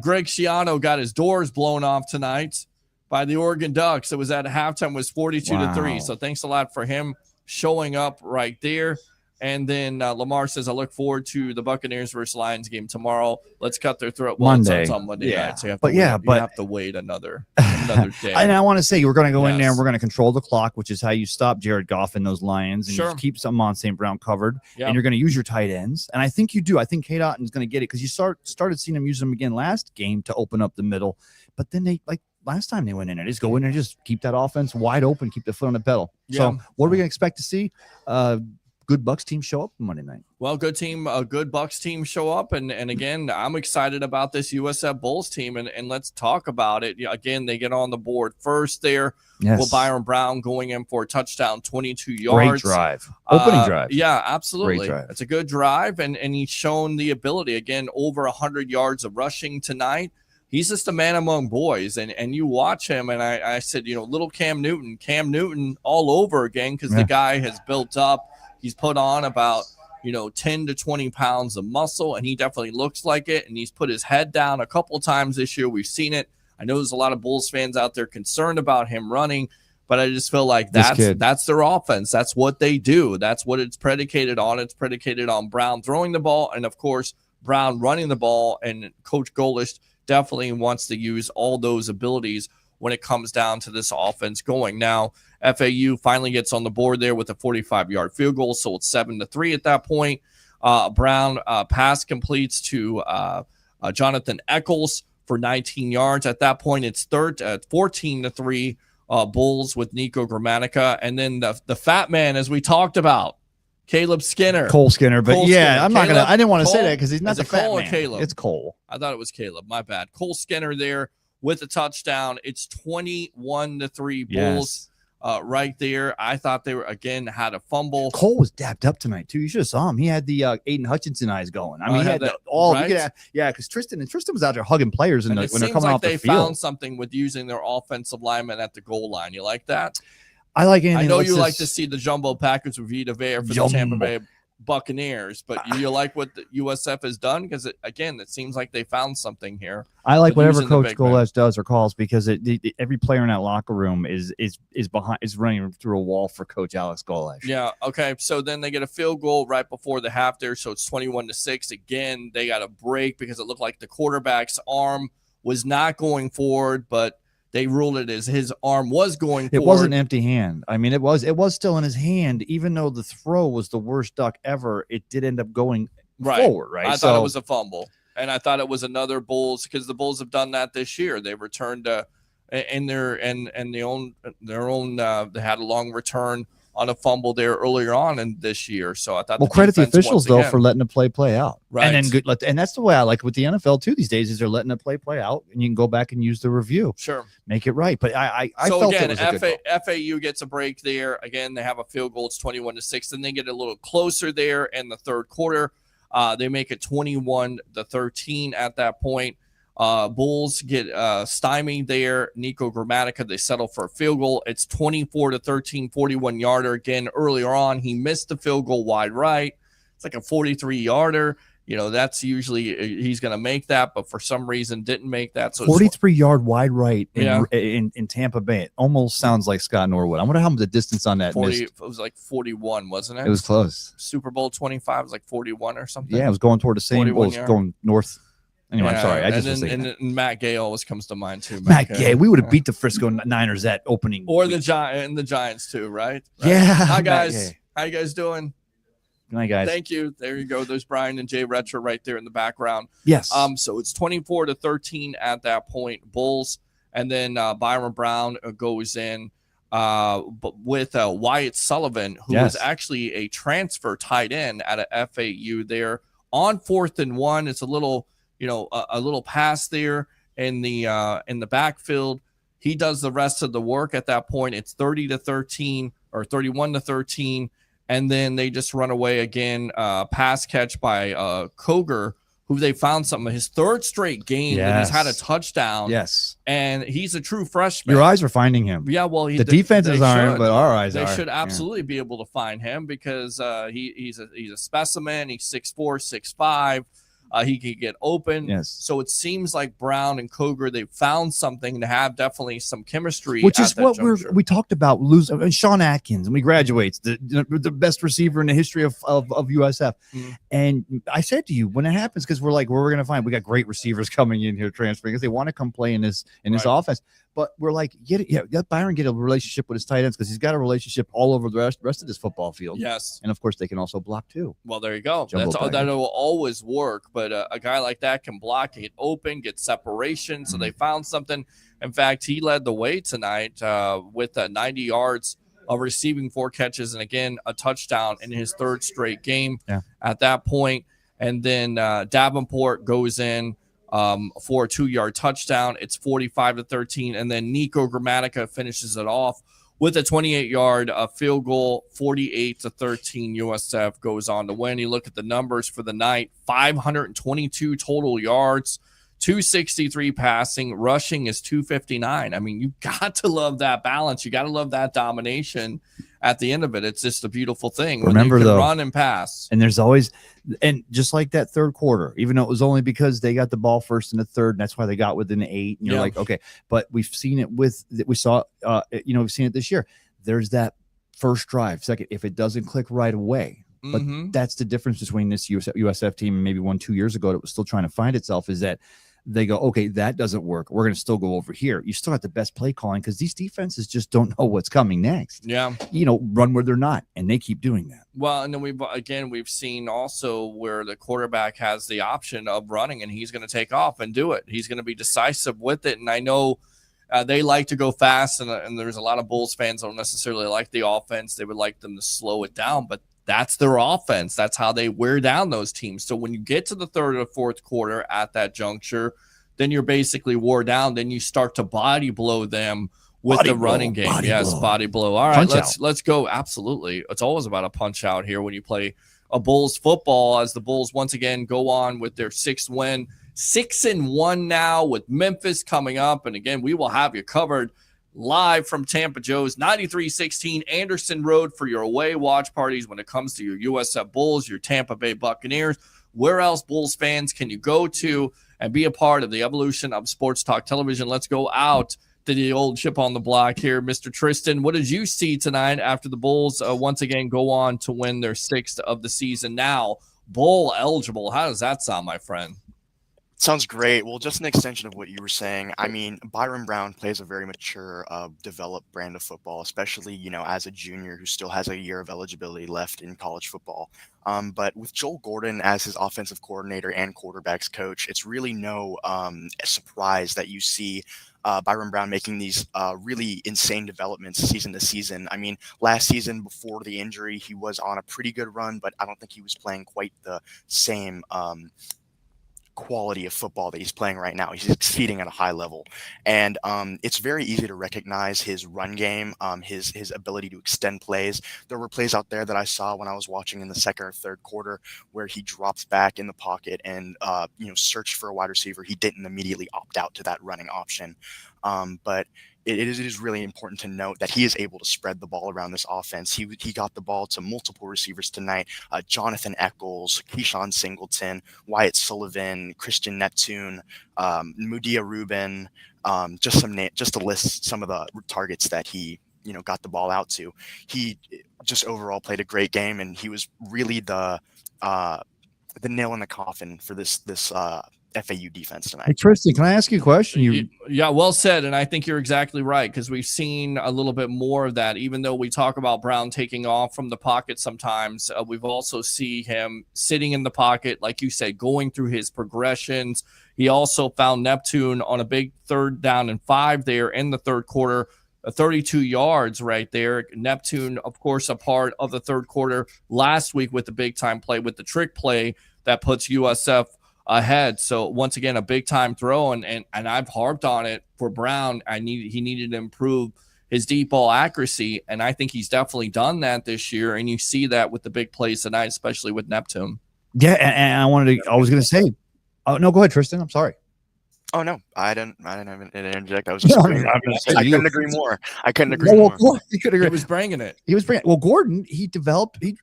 Greg Schiano, got his doors blown off tonight by the Oregon Ducks. It was at halftime, was 42-3. So thanks a lot for him showing up right there. And then Lamar says, I look forward to the Buccaneers versus Lions game tomorrow. Let's cut their throat. Well, Monday. It's on Monday night. So you have to wait another day. And I want to say, we're going to go in there and we're going to control the clock, which is how you stop Jared Goff and those Lions. And you just keep something on St. Brown covered. Yep. And you're going to use your tight ends. And I think you do. I think Kate Otton's going to get it because you started seeing him use them again last game to open up the middle. But then they, like last time they went in there, just go in there and just keep that offense wide open, keep the foot on the pedal. Yeah. So what are we going to expect to see? Good Bucks team show up Monday night. Well, good Bucks team show up. And again, I'm excited about this USF Bulls team. And let's talk about it. Again, they get on the board first there. Yes. Will Byron Brown going in for a touchdown, 22 Great yards. drive. Opening drive. Yeah, absolutely. Great drive. It's a good drive. And he's shown the ability, again, over 100 yards of rushing tonight. He's just a man among boys. And you watch him, and I said, little Cam Newton all over again because the guy has built up. He's put on about, 10 to 20 pounds of muscle, and he definitely looks like it. And he's put his head down a couple times this year. We've seen it. I know there's a lot of Bulls fans out there concerned about him running, but I just feel like that's their offense. That's what they do. That's what it's predicated on. It's predicated on Brown throwing the ball, and, of course, Brown running the ball. And Coach Golish definitely wants to use all those abilities when it comes down to this offense going. Now, FAU finally gets on the board there with a 45-yard field goal, so it's 7-3 at that point. Brown pass completes to Jonathan Eccles for 19 yards. At that point, it's 14-3 Bulls with Nico Gramatica. And then the fat man, as we talked about, Caleb Skinner. Cole Skinner. But Skinner. I'm not going to – I didn't want to say that because he's not the fat Cole man. Or Caleb? It's Cole. I thought it was Caleb. My bad. Cole Skinner there with a touchdown. It's 21-3 Bulls. Right there. I thought they had a fumble. Cole was dapped up tonight too. You should have saw him. He had the Aiden Hutchinson eyes going. I mean, he had right? because Tristan was out there hugging players when they're coming off the field. They found something with using their offensive lineman at the goal line. You like that? I like anything. I know you like to see the jumbo package with Vita Vea for the Tampa Bay Buccaneers, but you like what the USF has done because it seems like they found something here. I like whatever Coach Golish does or calls because every player in that locker room is running through a wall for Coach Alex Golish. Yeah. Okay. So then they get a field goal right before the half there, so it's 21-6. Again, they got a break because it looked like the quarterback's arm was not going forward, but they ruled it as his arm was going forward. It wasn't an empty hand. I mean, it was still in his hand, even though the throw was the worst duck ever. It did end up going forward, right? I thought it was a fumble, and I thought it was another Bulls because the Bulls have done that this year. They returned they had a long return on a fumble there earlier on in this year. So I thought. Well, credit the officials though for letting the play out, right? And then and that's the way I like it with the NFL too these days is they're letting the play out, and you can go back and use the review, make it right. But I felt again, it was a good call. FAU gets a break there. Again, they have a field goal. It's 21-6. Then they get a little closer there in the third quarter. They make it 21-13 at that point. Bulls get stymied there. Nico Gramatica, they settle for a field goal. It's 24-13, 41-yarder. Again, earlier on, he missed the field goal wide right. It's like a 43-yarder. That's usually he's going to make that, but for some reason didn't make that. So 43-yard wide right in Tampa Bay. It almost sounds like Scott Norwood. I wonder how much the distance on that 40. It was like 41, wasn't it? It was close. Super Bowl 25 was like 41 or something. Yeah, it was going toward the same. Well, going north. Anyway, I'm sorry. And Matt Gay always comes to mind too. Matt Gay. We would have beat the Frisco Niners that opening or week. the Giants too, right? Yeah. Hi guys. How you guys doing? Good night, guys. Thank you. There you go. There's Brian and Jay Retro right there in the background. Yes. So it's 24-13 at that point, Bulls, and then Byron Brown goes in but with Wyatt Sullivan, who was actually a transfer tight end at a FAU there on 4th and 1. It's a little, a little pass there in the backfield. He does the rest of the work at that point. It's 30-13 or 31-13. And then they just run away again. Pass catch by Koger, who they found something. His 3rd straight game that he's had a touchdown. Yes. And he's a true freshman. Your eyes are finding him. Yeah, well, the defenses aren't, but our eyes they are. They should absolutely be able to find him because he's a specimen. He's 6'4", 6'5". He could get open. Yes. So it seems like Brown and Koger, they found something to have definitely some chemistry. Which is what we talked about losing. And Sean Atkins, when he graduates, the best receiver in the history of USF. Mm-hmm. And I said to you, when it happens, because we're like, where we're going to find, we got great receivers coming in here transferring because they want to come play in this offense. But we're like, let Byron get a relationship with his tight ends because he's got a relationship all over the rest of this football field. Yes. And of course, they can also block too. Well, there you go. That'll always work. But a guy like that can block, get open, get separation. So they found something. In fact, he led the way tonight with 90 yards of receiving, 4 catches, and again, a touchdown in his 3rd straight game at that point. And then Davenport goes in for a 2-yard touchdown. It's 45-13. And then Nico Grammatica finishes it off with a 28-yard field goal. 48-13. USF goes on to win. You look at the numbers for the night: 522 total yards, 263 passing, rushing is 259. I mean, you got to love that balance. You got to love that domination at the end of it. It's just a beautiful thing. Remember, when you can though, run and pass. And there's always, and just like that 3rd quarter, even though it was only because they got the ball first in the 3rd, and that's why they got within 8. And you're like, okay, but we've seen it we've seen it this year. There's that first drive, second, if it doesn't click right away. But that's the difference between this USF team and maybe 1-2 years ago that was still trying to find itself, is that they go, okay, that doesn't work. We're going to still go over here. You still have the best play calling because these defenses just don't know what's coming next. Yeah. Run where they're not, and they keep doing that. Well, and then we've seen also where the quarterback has the option of running, and he's going to take off and do it. He's going to be decisive with it. And I know they like to go fast, and there's a lot of Bulls fans don't necessarily like the offense. They would like them to slow it down, but that's their offense. That's how they wear down those teams. So when you get to the 3rd or 4th quarter at that juncture, then you're basically wore down. Then you start to body blow them with the running game. Body blow. All right, let's go. Absolutely. It's always about a punch out here when you play a Bulls football, as the Bulls once again go on with their 6th win. 6-1 now with Memphis coming up. And again, we will have you covered live from Tampa Joe's 9316 Anderson Road for your away watch parties when it comes to your USF Bulls, your Tampa Bay Buccaneers. Where else, Bulls fans, can you go to and be a part of the evolution of sports talk television? Let's go out to the old chip on the block here. Mr. Tristan, what did you see tonight after the Bulls once again go on to win their 6th of the season? Now bowl eligible. How does that sound, my friend? Sounds great. Well, just an extension of what you were saying. I mean, Byron Brown plays a very mature, developed brand of football, especially, as a junior who still has a year of eligibility left in college football. But with Joel Gordon as his offensive coordinator and quarterbacks coach, it's really no surprise that you see Byron Brown making these really insane developments season to season. I mean, last season before the injury, he was on a pretty good run, but I don't think he was playing quite the same quality of football that he's playing right now. He's exceeding at a high level, and it's very easy to recognize his run game, his ability to extend plays. There were plays out there that I saw when I was watching in the 2nd or 3rd quarter where he drops back in the pocket and searched for a wide receiver. He didn't immediately opt out to that running option, but it is really important to note that he is able to spread the ball around this offense. He got the ball to multiple receivers tonight: Jonathan Eccles, Keyshawn Singleton, Wyatt Sullivan, Christian Neptune, Mudia Rubin, just to list some of the targets that he got the ball out to. He just overall played a great game, and he was really the nail in the coffin for this FAU defense Hey, tonight. Tristan, can I ask you a question? Yeah, well said. And I think you're exactly right, because we've seen a little bit more of that. Even though we talk about Brown taking off from the pocket sometimes, we've also see him sitting in the pocket, like you said, going through his progressions. He also found Neptune on a big 3rd down and 5 there in the third quarter, 32 yards right there. Neptune, of course, a part of the third quarter last week with the big time play, with the trick play that puts USF ahead. So once again, a big time throw, and I've harped on it for Brown. He needed to improve his deep ball accuracy, and I think he's definitely done that this year. And you see that with the big plays tonight, especially with Neptune. Yeah, and I was going to say, oh no, go ahead, Tristan. I'm sorry. Oh no, I didn't have an interject. I was just agreeing. I couldn't agree more. I couldn't agree more. He could agree. He was bringing it. Well, Gordon, he developed a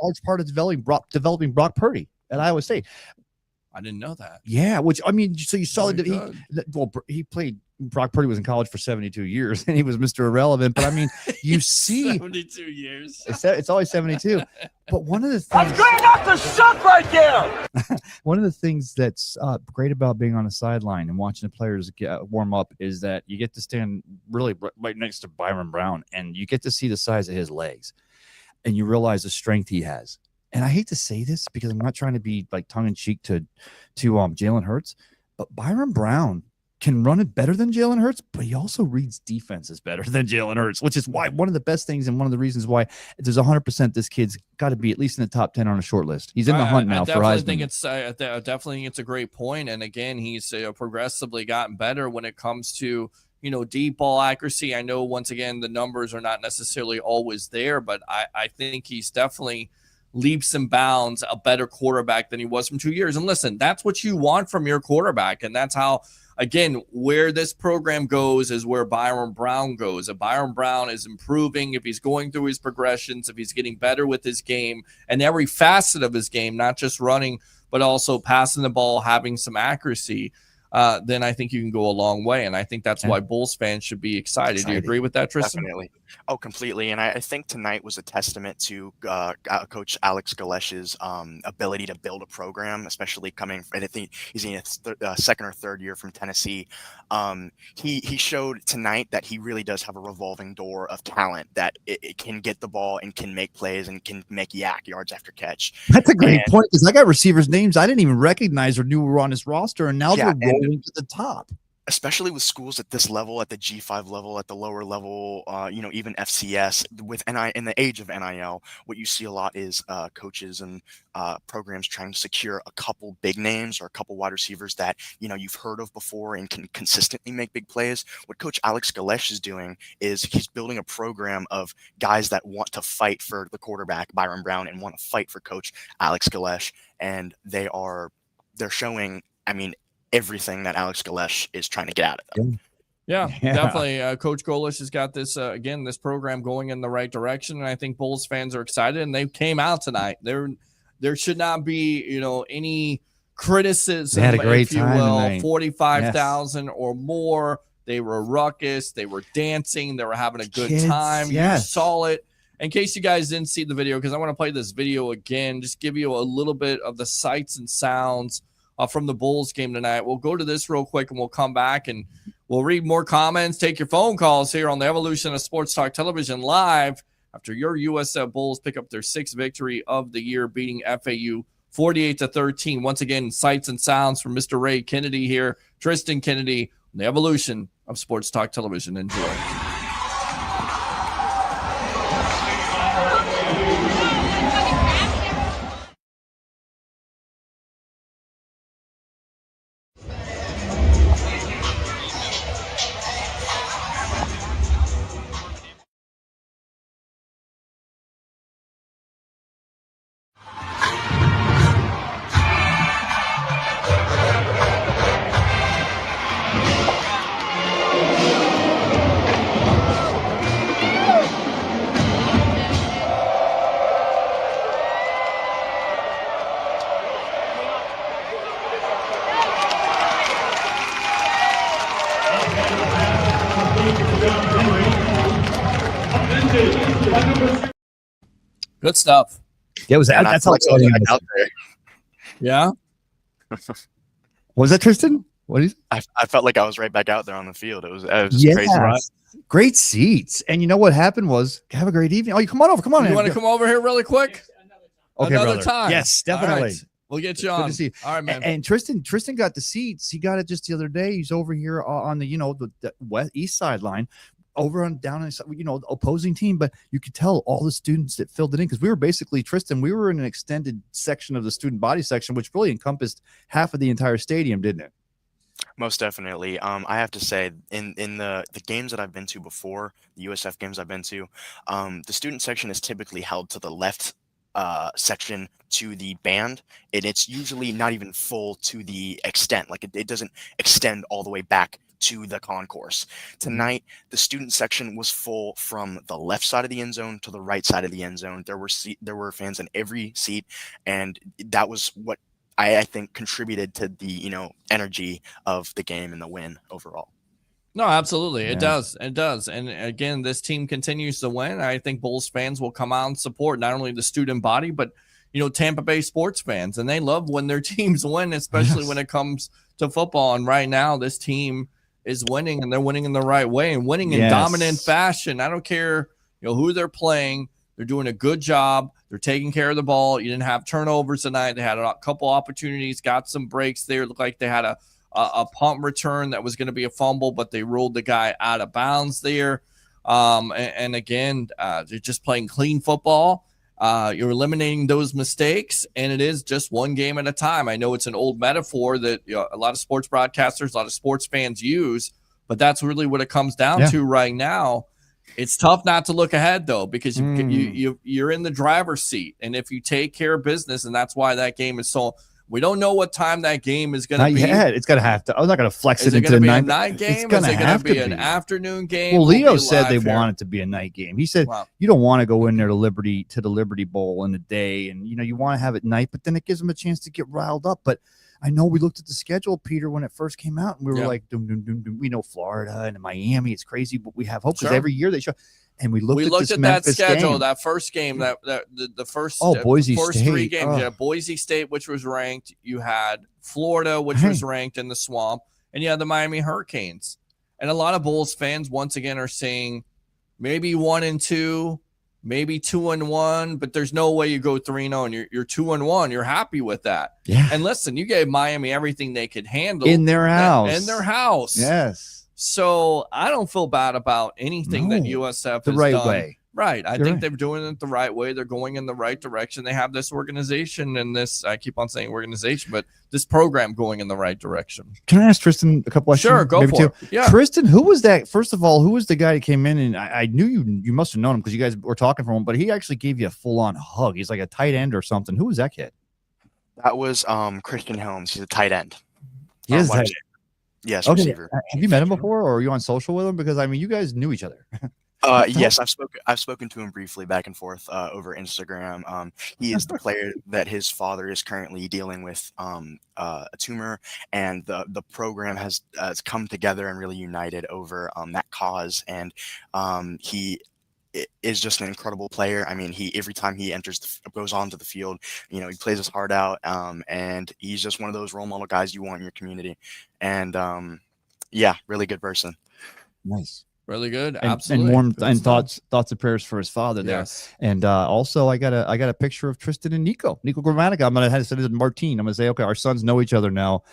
large part of developing Brock Purdy at Iowa State. I didn't know that. Yeah, which I mean, so you saw that he played. Brock Purdy was in college for 72 years, and he was Mr. Irrelevant. But I mean, you see, 72 years. It's always 72. But one of the things That's great enough to suck right there. One of the things that's great about being on the sideline and watching the players warm up is that you get to stand really right next to Byron Brown, and you get to see the size of his legs, and you realize the strength he has. And I hate to say this because I'm not trying to be like tongue in cheek to Jalen Hurts, but Byron Brown can run it better than Jalen Hurts, but he also reads defenses better than Jalen Hurts, which is why one of the best things and one of the reasons why there's 100% this kid's got to be at least in the top 10 on a short list. He's in the hunt now for Heisman. I definitely think it's a great point. And again, he's progressively gotten better when it comes to, deep ball accuracy. I know once again, the numbers are not necessarily always there, but I think he's definitely leaps and bounds a better quarterback than he was from 2 years. And listen, that's what you want from your quarterback. And that's how, again, where this program goes is where Byron Brown goes. If Byron Brown is improving, if he's going through his progressions, if he's getting better with his game and every facet of his game, not just running, but also passing the ball, having some accuracy, then I think you can go a long way. And I think that's why Bulls fans should be excited. Do you agree with that, Tristan? Definitely. Oh, completely. And I think tonight was a testament to Coach Alex Galesh's ability to build a program, especially coming. I think he's in his second or third year from Tennessee. He showed tonight that he really does have a revolving door of talent, that it can get the ball and can make plays and can make yards after catch. That's a great point, because I got receivers' names I didn't even recognize or knew were on his roster, and now they're rolling to the top. Especially with schools at this level, at the G5 level, at the lower level, even FCS, in the age of NIL, what you see a lot is coaches and programs trying to secure a couple big names or a couple wide receivers that, you've heard of before and can consistently make big plays. What Coach Alex Galesh is doing is he's building a program of guys that want to fight for the quarterback, Byron Brown, and want to fight for Coach Alex Galesh. And they're showing, everything that Alex Galesh is trying to get out of them. Yeah, definitely. Coach Golish has got this, this program going in the right direction. And I think Bulls fans are excited, and they came out tonight. There should not be, any criticism, they had a great if you time will, tonight. 45,000 or more. They were ruckus. They were dancing. They were having a good time. Yes. You saw it. In case you guys didn't see the video, because I want to play this video again, just give you a little bit of the sights and sounds from the Bulls game tonight. We'll go to this real quick, and we'll come back and we'll read more comments, take your phone calls here on the Evolution of Sports Talk Television live after your USF Bulls pick up their 6th victory of the year, beating FAU 48-13. Once again, sights and sounds from Mr. Ray Kennedy here, Tristan Kennedy, on the Evolution of Sports Talk Television. Enjoy. Good stuff. Yeah, that's how exciting it was. Out there. Yeah. Was that Tristan? What is? I felt like I was right back out there on the field. It was Yeah. crazy. Right? Great seats. And you know what happened was, have a great evening. Oh, you come on over. Come on. You want to come over here really quick? Okay, Another brother. time. Yes, definitely. All right. We'll get you Good on. to see you. All right, man. And Tristan got the seats. He got it just the other day. He's over here on the the west east side line, over on down in the opposing team. But you could tell all the students that filled it in, because we were basically, Tristan, we were in an extended section of the student body section, which really encompassed half of the entire stadium, didn't it? Most definitely. I have to say, in the games that I've been to before, the USF games I've been to, the student section is typically held to the left section to the band, and it's usually not even full to the extent. Like it doesn't extend all the way back to the concourse. Tonight, the student section was full from the left side of the end zone to the right side of the end zone. There were fans in every seat, and that was what I think contributed to the energy of the game and the win overall. No, absolutely. It Yeah. does. It does. And again, this team continues to win. I think Bulls fans will come out and support not only the student body, but Tampa Bay sports fans. And they love when their teams win, especially when it comes to football. And right now, this team is winning, and they're winning in the right way and winning in dominant fashion. I don't care who they're playing. They're doing a good job. They're taking care of the ball. You didn't have turnovers tonight. They had a couple opportunities, got some breaks there. It looked like they had a punt return that was going to be a fumble, but they ruled the guy out of bounds there. And again, they're just playing clean football. You're eliminating those mistakes, and it is just one game at a time. I know it's an old metaphor that a lot of sports broadcasters, a lot of sports fans use, but that's really what it comes down to right now. It's tough not to look ahead, though, because you're in the driver's seat, and if you take care of business, and that's why that game is so. We don't know what time that game is going to be. It's going to have to. I'm not going to flex it into the night. Night game? Is it going to be an afternoon game? Well, Leo said they want it to be a night game. He said you don't want to go in there to the Liberty Bowl in the day, and you want to have it night, but then it gives them a chance to get riled up. But I know we looked at the schedule, Peter, when it first came out, and we were like, doom, doom, doom, doom. We know Florida and Miami. It's crazy, but we have hope because every year they show. And we looked at that schedule, game. That first game, the first Boise first State. 3 games. You had Boise State, which was ranked. You had Florida, which was ranked in the swamp, and you had the Miami Hurricanes. And a lot of Bulls fans once again are saying maybe 1-2, maybe 2-1, but there's no way you go 3-0 and you're 2-1. You're happy with that. Yeah. And listen, you gave Miami everything they could handle in their house. Yes. So I don't feel bad about anything that USF has done. Way. Right. I think they're doing it the right way. They're going in the right direction. They have this organization and this, I keep on saying organization, but this program going in the right direction. Can I ask Tristan a couple questions? Sure, go for it. Yeah. Tristan, who was that? First of all, who was the guy that came in? And I knew you must have known him because you guys were talking for him, but he actually gave you a full-on hug. He's like a tight end or something. Who was that kid? That was Christian Holmes. He's a tight end. He is tight end. Yes, receiver. Have you met him before, or are you on social with him? Because you guys knew each other. Yes, I've spoken to him briefly back and forth over Instagram. He is the player that his father is currently dealing with a tumor, and the program has come together and really united over that cause. And he is just an incredible player. I mean, every time he goes onto the field, he plays his heart out, and he's just one of those role model guys you want in your community. And really good person. Nice. Really good. And, Absolutely. And warm and thoughts and prayers for his father there. Yes. And also I got a picture of Tristan and Nico Grammatica. I'm gonna have to send it to Martine. I'm gonna say, okay, our sons know each other now.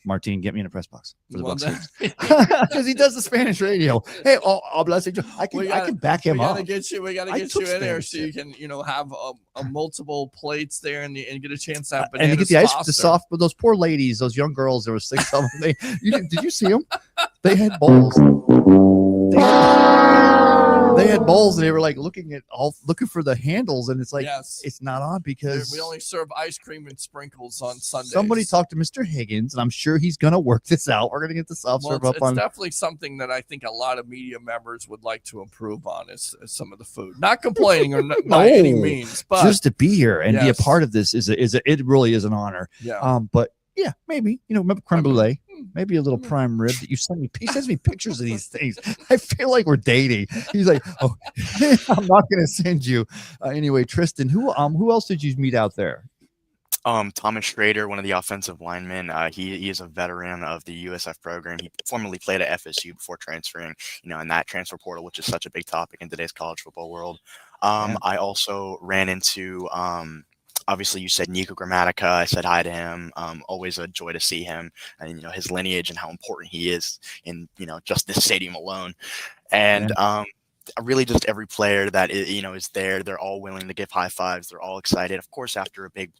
Martine, get me in a press box for the Bucks because he does the Spanish radio. Hey, habla Spanish. I can back him up. We gotta get you in there so you can have a multiple plates there and get a chance to have bananas. And to get the soft, but those poor ladies, those young girls, there were 6 of them. Did you see them? They had bowls. They had bowls, and they were like looking for the handles, and it's like it's not on because we only serve ice cream and sprinkles on Sundays. Somebody talked to Mr. Higgins, and I'm sure he's gonna work this out. We're gonna get the soft serve up on. It's definitely something that I think a lot of media members would like to improve on is some of the food. Not complaining or by any means, but just to be here and be a part of this it really is an honor. Yeah. But yeah, maybe remember creme brulee. Maybe a little prime rib that you send me. He sends me pictures of these things. I feel like we're dating. He's like, oh, I'm not going to send you. Anyway, Tristan, who else did you meet out there? Thomas Schrader, one of the offensive linemen, he is a veteran of the USF program. He formerly played at FSU before transferring, in that transfer portal, which is such a big topic in today's college football world. I also ran into, obviously you said Nico Grammatica. I said hi to him. Always a joy to see him and, his lineage and how important he is in, just this stadium alone. And, really just every player that is there, they're all willing to give high fives. They're all excited, of course, after a big,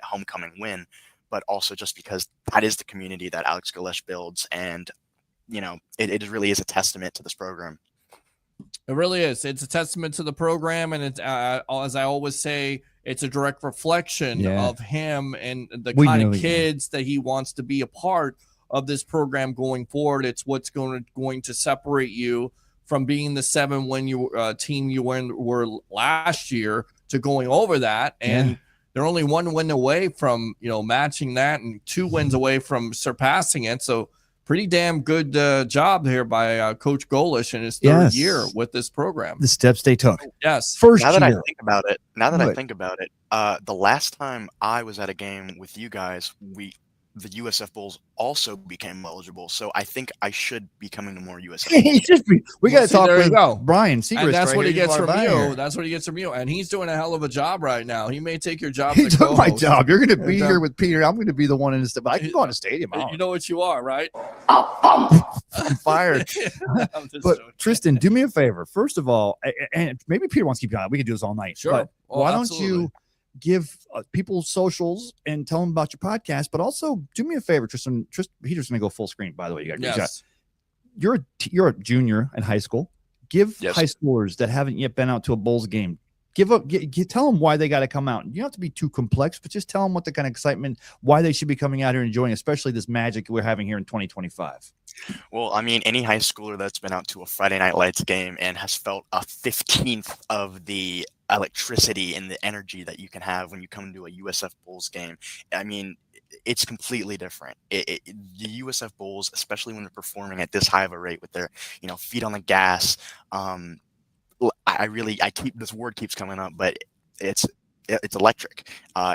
homecoming win, but also just because that is the community that Alex Galesh builds. And, it really is a testament to this program. It really is. It's a testament to the program. And it's, as I always say, it's a direct reflection of him and the kind of kids that he wants to be a part of this program going forward. It's what's going to separate you from being the 7-win team you were last year to going over that. And they're only 1 win away from, matching that and 2 wins away from surpassing it. So pretty damn good job here by Coach Golish in his third year with this program. The steps they took. Yes. First now that year. I think about it, the last time I was at a game with you guys, the USF Bulls also became eligible. So I think I should be coming to more USF. We got to talk with Brian Segrist. And that's what he gets from you. Here. That's what he gets from you. And he's doing a hell of a job right now. He may take your job. He took my job. You're going to be here with Peter. I'm going to be the one in the but I can go on a stadium. You know what you are, right? I'm fired. But Tristan, do me a favor. First of all, and maybe Peter wants to keep going. We can do this all night. Sure. But why don't you give people socials and tell them about your podcast, but also do me a favor, Tristan. Peter's going to go full screen, by the way. You got you're a junior in high school. Give high schoolers that haven't yet been out to a Bulls game, tell them why they got to come out. You don't have to be too complex, but just tell them what the kind of excitement, why they should be coming out here and enjoying, especially this magic we're having here in 2025. Well, I mean, any high schooler that's been out to a Friday Night Lights game and has felt a 15th of the electricity and the energy that you can have when you come to a USF Bulls game, I mean, it's completely different. The USF Bulls, especially when they're performing at this high of a rate with their, feet on the gas. This word keeps coming up, but it's electric.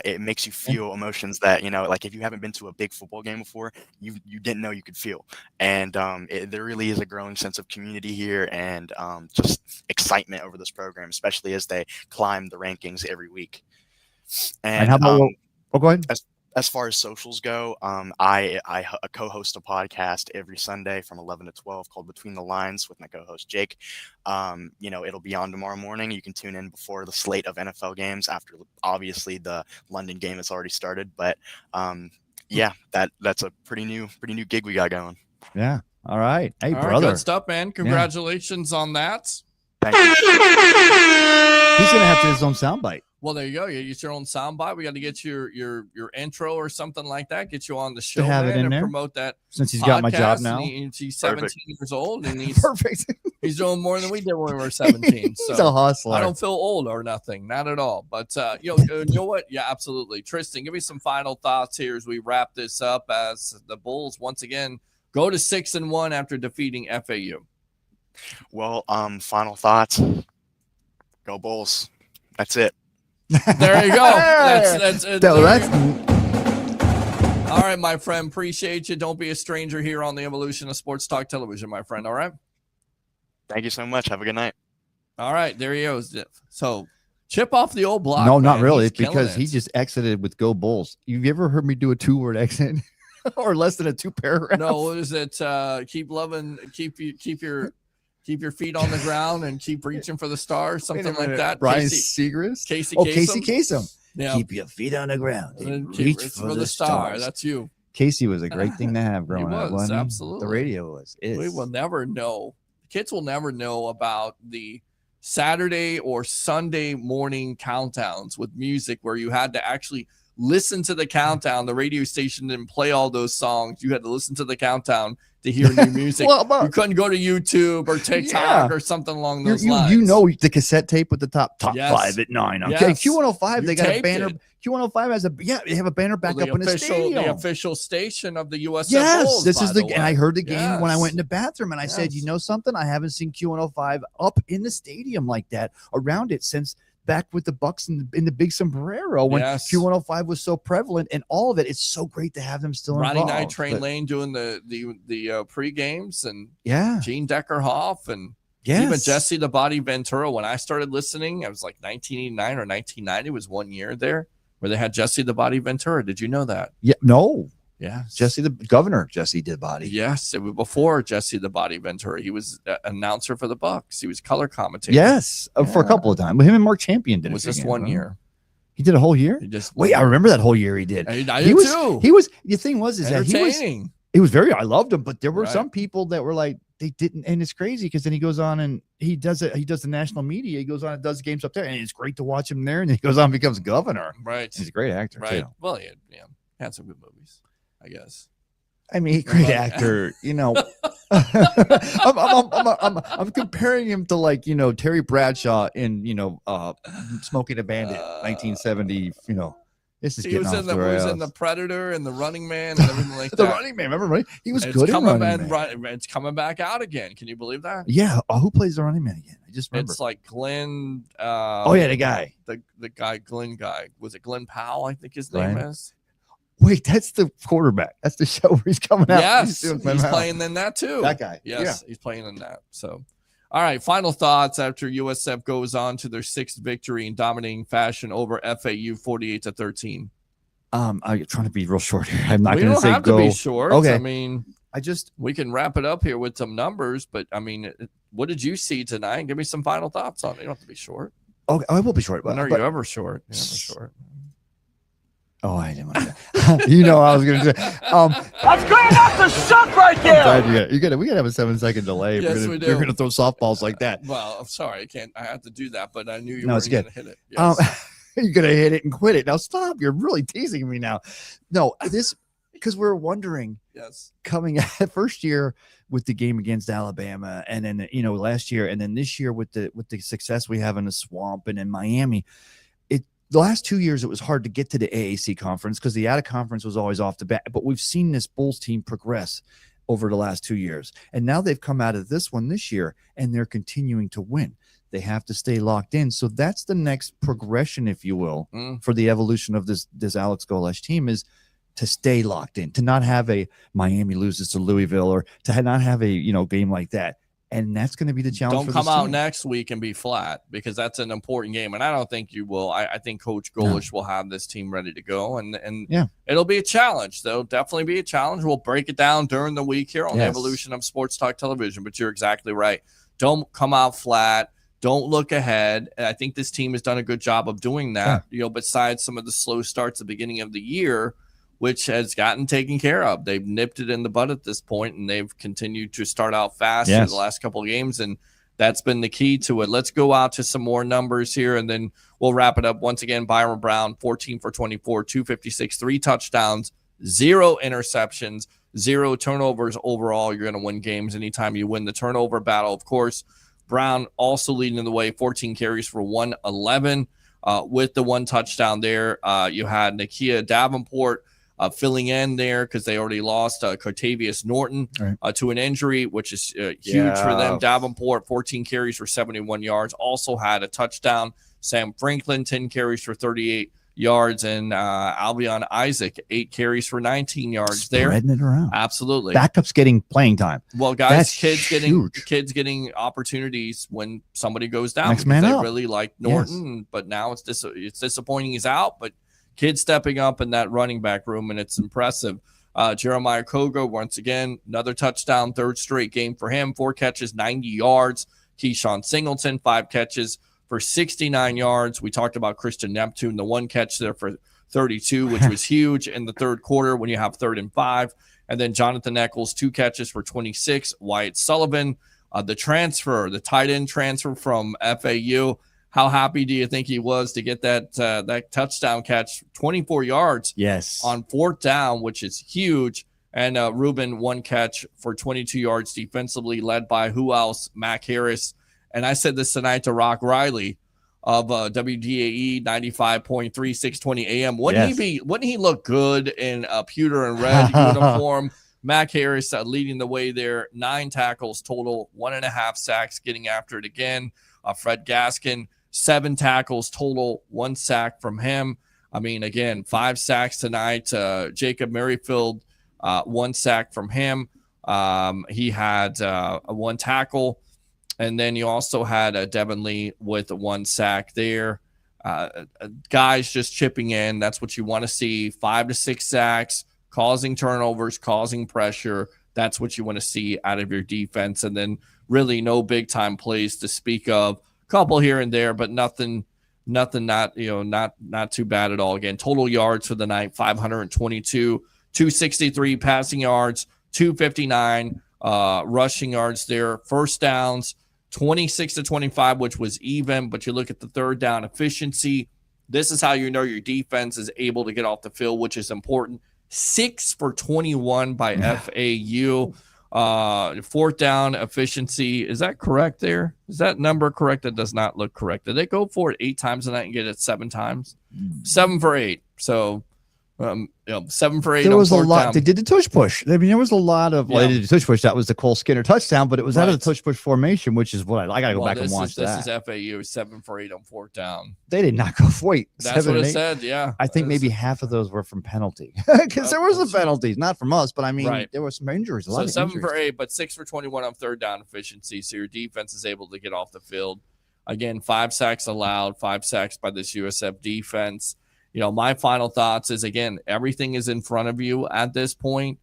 It makes you feel emotions that, like if you haven't been to a big football game before, you didn't know you could feel. And there really is a growing sense of community here and just excitement over this program, especially as they climb the rankings every week. And how about go ahead. As far as socials go, I co-host a podcast every Sunday from 11 to 12 called Between the Lines with my co-host Jake. It'll be on tomorrow morning. You can tune in before the slate of NFL games after obviously the London game has already started. But that's a pretty new gig we got going. Yeah. All right. Hey, all brother. Right, good stuff, man. Congratulations on that. Thank you. He's gonna have to his own soundbite. Well, there you go. You get your own soundbite. We got to get your intro or something like that. Get you on the show, have it in and there. Promote that. Since he's got my job now, he's 17 years old, and he's perfect. He's doing more than we did when we were 17. So he's a hustler. I don't feel old or nothing, not at all. But you know what? Yeah, absolutely. Tristan, give me some final thoughts here as we wrap this up. As the Bulls once again go to 6-1 after defeating FAU. Well, final thoughts. Go Bulls. That's it. There you go. That's all right, my friend. Appreciate you. Don't be a stranger here on the Evolution of Sports Talk Television, my friend. All right. Thank you so much. Have a good night. All right, there he goes. So chip off the old block. No, man. not really, He's because he just exited with "Go Bulls." You've ever heard me do a 2-word exit or less than a 2-paragraph? No, what is it? Keep loving. Keep your feet on the ground and keep reaching for the stars, something like that. Brian Segrist? Casey Kasem. Yeah. Keep your feet on the ground and reach for the stars. That's you. Casey was a great thing to have growing up. Absolutely. The radio is. We will never know. Kids will never know about the Saturday or Sunday morning countdowns with music where you had to actually listen to the countdown. The radio station didn't play all those songs. You had to listen to the countdown to hear new music. You couldn't go to YouTube or TikTok or something along those lines. You know the cassette tape with the top 5 at 9. Okay, yes. Q105, they got a banner. Q105 has they have a banner back up in the stadium. The official station of the USF Yes, Bulls, this is the and I heard the game when I went in the bathroom, and I said, you know something? I haven't seen Q105 up in the stadium like that around it since back with the Bucks in the big sombrero when Yes. Q105 was so prevalent, and all of it. It's so great to have them still Ronnie involved. Knight, Train But, Lane doing the pre games, and yeah, Gene Deckerhoff, and yes. even Jesse the Body Ventura. When I started listening, I was like 1989 or 1990 was 1 year there where they had Jesse the Body Ventura. Did you know that? Yeah, no. Yeah, Jesse the governor, Jesse did body. Yes, it was before Jesse the Body Ventura. He was an announcer for the Bucks. He was color commentator. Yes, for a couple of times. But him and Mark Champion did It was it just again, 1 right? year. He did a whole year. He just Wait, I remember that whole year he did. I He did was. too. He was. The thing was, is that he was. Entertaining. It was very. I loved him, but there were Right. some people that were like they didn't, and it's crazy because then he goes on and he does it. He does the national media. He goes on and does games up there, and it's great to watch him there. And then he goes on and becomes governor. Right. He's a great actor Right. too. Well, he had some good movies, I guess. I mean, great Right. actor. You know, I'm comparing him to like Terry Bradshaw in Smoking a Bandit, 1970. This is He getting was off in the the rails. Predator and the Running Man and everything like The that. Running Man, remember? Right? He was It's good in coming Running back, Man. It's coming back out again. Can you believe that? Yeah. Who plays the Running Man again? I just remember. It's like Glenn. Oh yeah, the guy. The guy, Glenn guy. Was it Glenn Powell? I think his name Right. is. Wait, that's the quarterback. That's the show where he's coming out. Yes, doing he's Glenn Powell. playing in that too. That guy. Yes, he's playing in that. So, all right. Final thoughts after USF goes on to their 6th victory in dominating fashion over FAU 48-13. I'm trying to be real short here. I'm not We going don't say have go. to be short. Okay. I mean, we can wrap it up here with some numbers, but I mean, what did you see tonight? Give me some final thoughts on it. You don't have to be short. Okay, I will be short. When are you ever short? You're never short. Oh, I didn't want to. I was going to do. That's great enough to suck right there. We got to have a 7-second delay. Yes, we do. You're going to throw softballs like that. Well, I'm sorry, I can't. I have to do that, but I knew you No, were it's going good. to hit it. Yes. You're going to hit it and quit it. Now stop. You're really teasing me now. No, because we're wondering. Yes. Coming at first year with the game against Alabama, and then last year, and then this year with the success we have in the Swamp and in Miami. The last 2 years, it was hard to get to the AAC conference because the out of conference was always off the bat. But we've seen this Bulls team progress over the last 2 years. And now they've come out of this one this year, and they're continuing to win. They have to stay locked in. So that's the next progression, if you will, for the evolution of this Alex Golesh team is to stay locked in, to not have a Miami loses to Louisville or to not have a game like that. And that's going to be the challenge. Don't come out next week and be flat because that's an important game. And I don't think you will. I think Coach Golesh will have this team ready to go. And it'll be a challenge. There'll definitely be a challenge. We'll break it down during the week here on the evolution of Sports Talk Television. But you're exactly right. Don't come out flat. Don't look ahead. And I think this team has done a good job of doing that, besides some of the slow starts at the beginning of the year, which has gotten taken care of. They've nipped it in the bud at this point, and they've continued to start out fast in the last couple of games, and that's been the key to it. Let's go out to some more numbers here, and then we'll wrap it up. Once again, Byron Brown, 14 for 24, 256, 3 touchdowns, 0 interceptions, 0 turnovers overall. You're going to win games anytime you win the turnover battle, of course. Brown also leading the way, 14 carries for 111 with the 1 touchdown there. You had Nakia Davenport filling in there because they already lost Cartavius Norton to an injury, which is huge for them. Davenport, 14 carries for 71 yards, also had a touchdown. Sam Franklin, 10 carries for 38 yards, and Albion Isaac, 8 carries for 19 yards there. Spreading it around. Absolutely. Backup's getting playing time. Well, guys, That's kids getting opportunities when somebody goes down. Next man they up. really like Norton, but now it's disappointing he's out, but kids stepping up in that running back room, and it's impressive. Jeremiah Kogo, once again, another touchdown, 3rd straight game for him, 4 catches, 90 yards. Keyshawn Singleton, 5 catches for 69 yards. We talked about Christian Neptune, the 1 catch there for 32, which was huge in the 3rd quarter when you have 3rd and 5. And then Jonathan Eccles, 2 catches for 26. Wyatt Sullivan, the tight end transfer from FAU. How happy do you think he was to get that touchdown catch, 24 yards on 4th down, which is huge. And Ruben, 1 catch for 22 yards defensively, led by who else? Mac Harris. And I said this tonight to Rock Riley of WDAE 95.3, 620 AM. Wouldn't he look good in a pewter and red uniform? Mac Harris leading the way there, 9 tackles total, 1.5 sacks, getting after it again. Fred Gaskin, 7 tackles total, 1 sack from him. I mean, again, 5 sacks tonight. Jacob Merrifield, 1 sack from him. He had 1 tackle. And then you also had Devin Lee with 1 sack there. Guys just chipping in. That's what you want to see. 5 to 6 sacks, causing turnovers, causing pressure. That's what you want to see out of your defense. And then really no big time plays to speak of. A couple here and there, but nothing not too bad at all. Again, total yards for the night, 522, 263 passing yards, 259 rushing yards there. First downs, 26 to 25, which was even, but you look at the third down efficiency. This is how you know your defense is able to get off the field, which is important. 6 for 21 by FAU. Fourth down efficiency. Is that correct there? Is that number correct? That does not look correct. Did they go for it 8 times tonight and get it 7 times? 7 for 8. So 7 for 8. There was a lot. Down. They did the tush push. I mean, there was a lot of. Well, they did the tush push. That was the Cole Skinner touchdown, but it was out of the tush push formation, which is what I got to go back and watch that. This is FAU 7 for 8 on 4th down. They did not go for it. That's what it said. Yeah, I think maybe half of those were from penalty because there was a penalties, not from us, but I mean, there were some injuries. So 7 for 8, but 6 for 21 on third down efficiency. So your defense is able to get off the field. Again, 5 sacks allowed, 5 sacks by this USF defense. My final thoughts is, again, everything is in front of you at this point.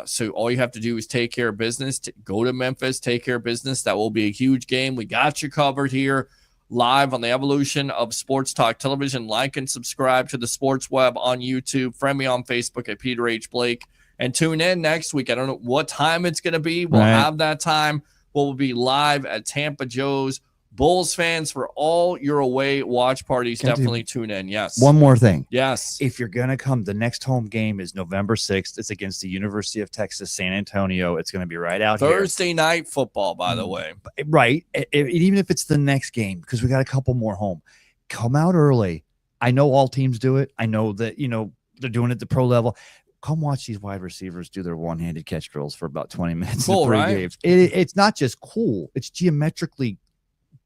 So all you have to do is take care of business. Go to Memphis, take care of business. That will be a huge game. We got you covered here live on the evolution of Sports Talk Television. Like and subscribe to the Sports Web on YouTube. Friend me on Facebook at Peter H. Blake. And tune in next week. I don't know what time it's going to be. We'll have that time. We'll be live at Tampa Joe's. Bulls fans, for all your away watch parties, definitely tune in. Yes. One more thing. Yes. If you're going to come, the next home game is November 6th. It's against the University of Texas, San Antonio. It's going to be right out Thursday night football, by the way. Right. Even if it's the next game, because we got a couple more home. Come out early. I know all teams do it. I know that, they're doing it at the pro level. Come watch these wide receivers do their one-handed catch drills for about 20 minutes. Cool, right? Games. It's not just cool. It's geometrically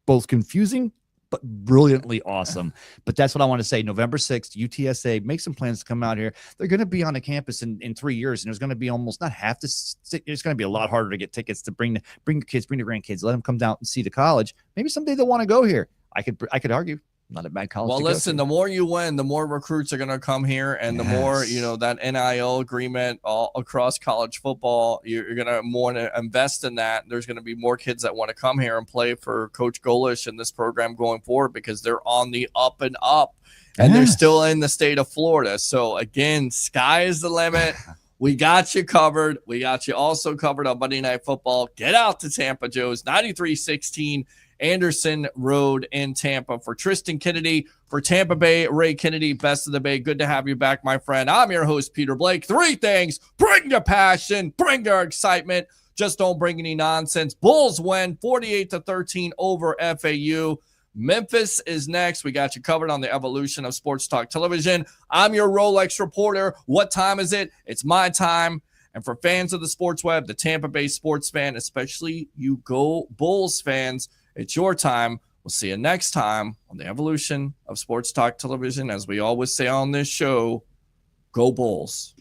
both confusing but brilliantly awesome. But that's what I want to say. November 6th, UTSA, make some plans to come out here. They're going to be on the campus in 3 years, and there's going to be almost not half this. It's going to be a lot harder to get tickets to bring your kids, bring your grandkids, let them come down and see the college. Maybe someday they'll want to go here. I could argue. Not a bad college. Well, listen, the more you win, the more recruits are going to come here, and the more, that NIL agreement all across college football, you're going to want to invest in that. There's going to be more kids that want to come here and play for Coach Golish and this program going forward because they're on the up and up, and they're still in the state of Florida. So, again, sky is the limit. We got you covered. We got you also covered on Monday Night Football. Get out to Tampa Joe's, 93-16. Anderson Road in Tampa. For Tristan Kennedy, for Tampa Bay, Ray Kennedy, best of the Bay. Good to have you back, my friend. I'm your host, Peter Blake. 3 things: bring the passion, bring the excitement, just don't bring any nonsense. Bulls win 48-13 over FAU. Memphis is next. We got you covered on the evolution of Sports Talk Television. I'm your Rolex reporter. What time is it? It's my time. And for fans of the Sports Web, the Tampa Bay sports fan, especially you Go Bulls fans, it's your time. We'll see you next time on the evolution of Sports Talk Television. As we always say on this show, go Bulls.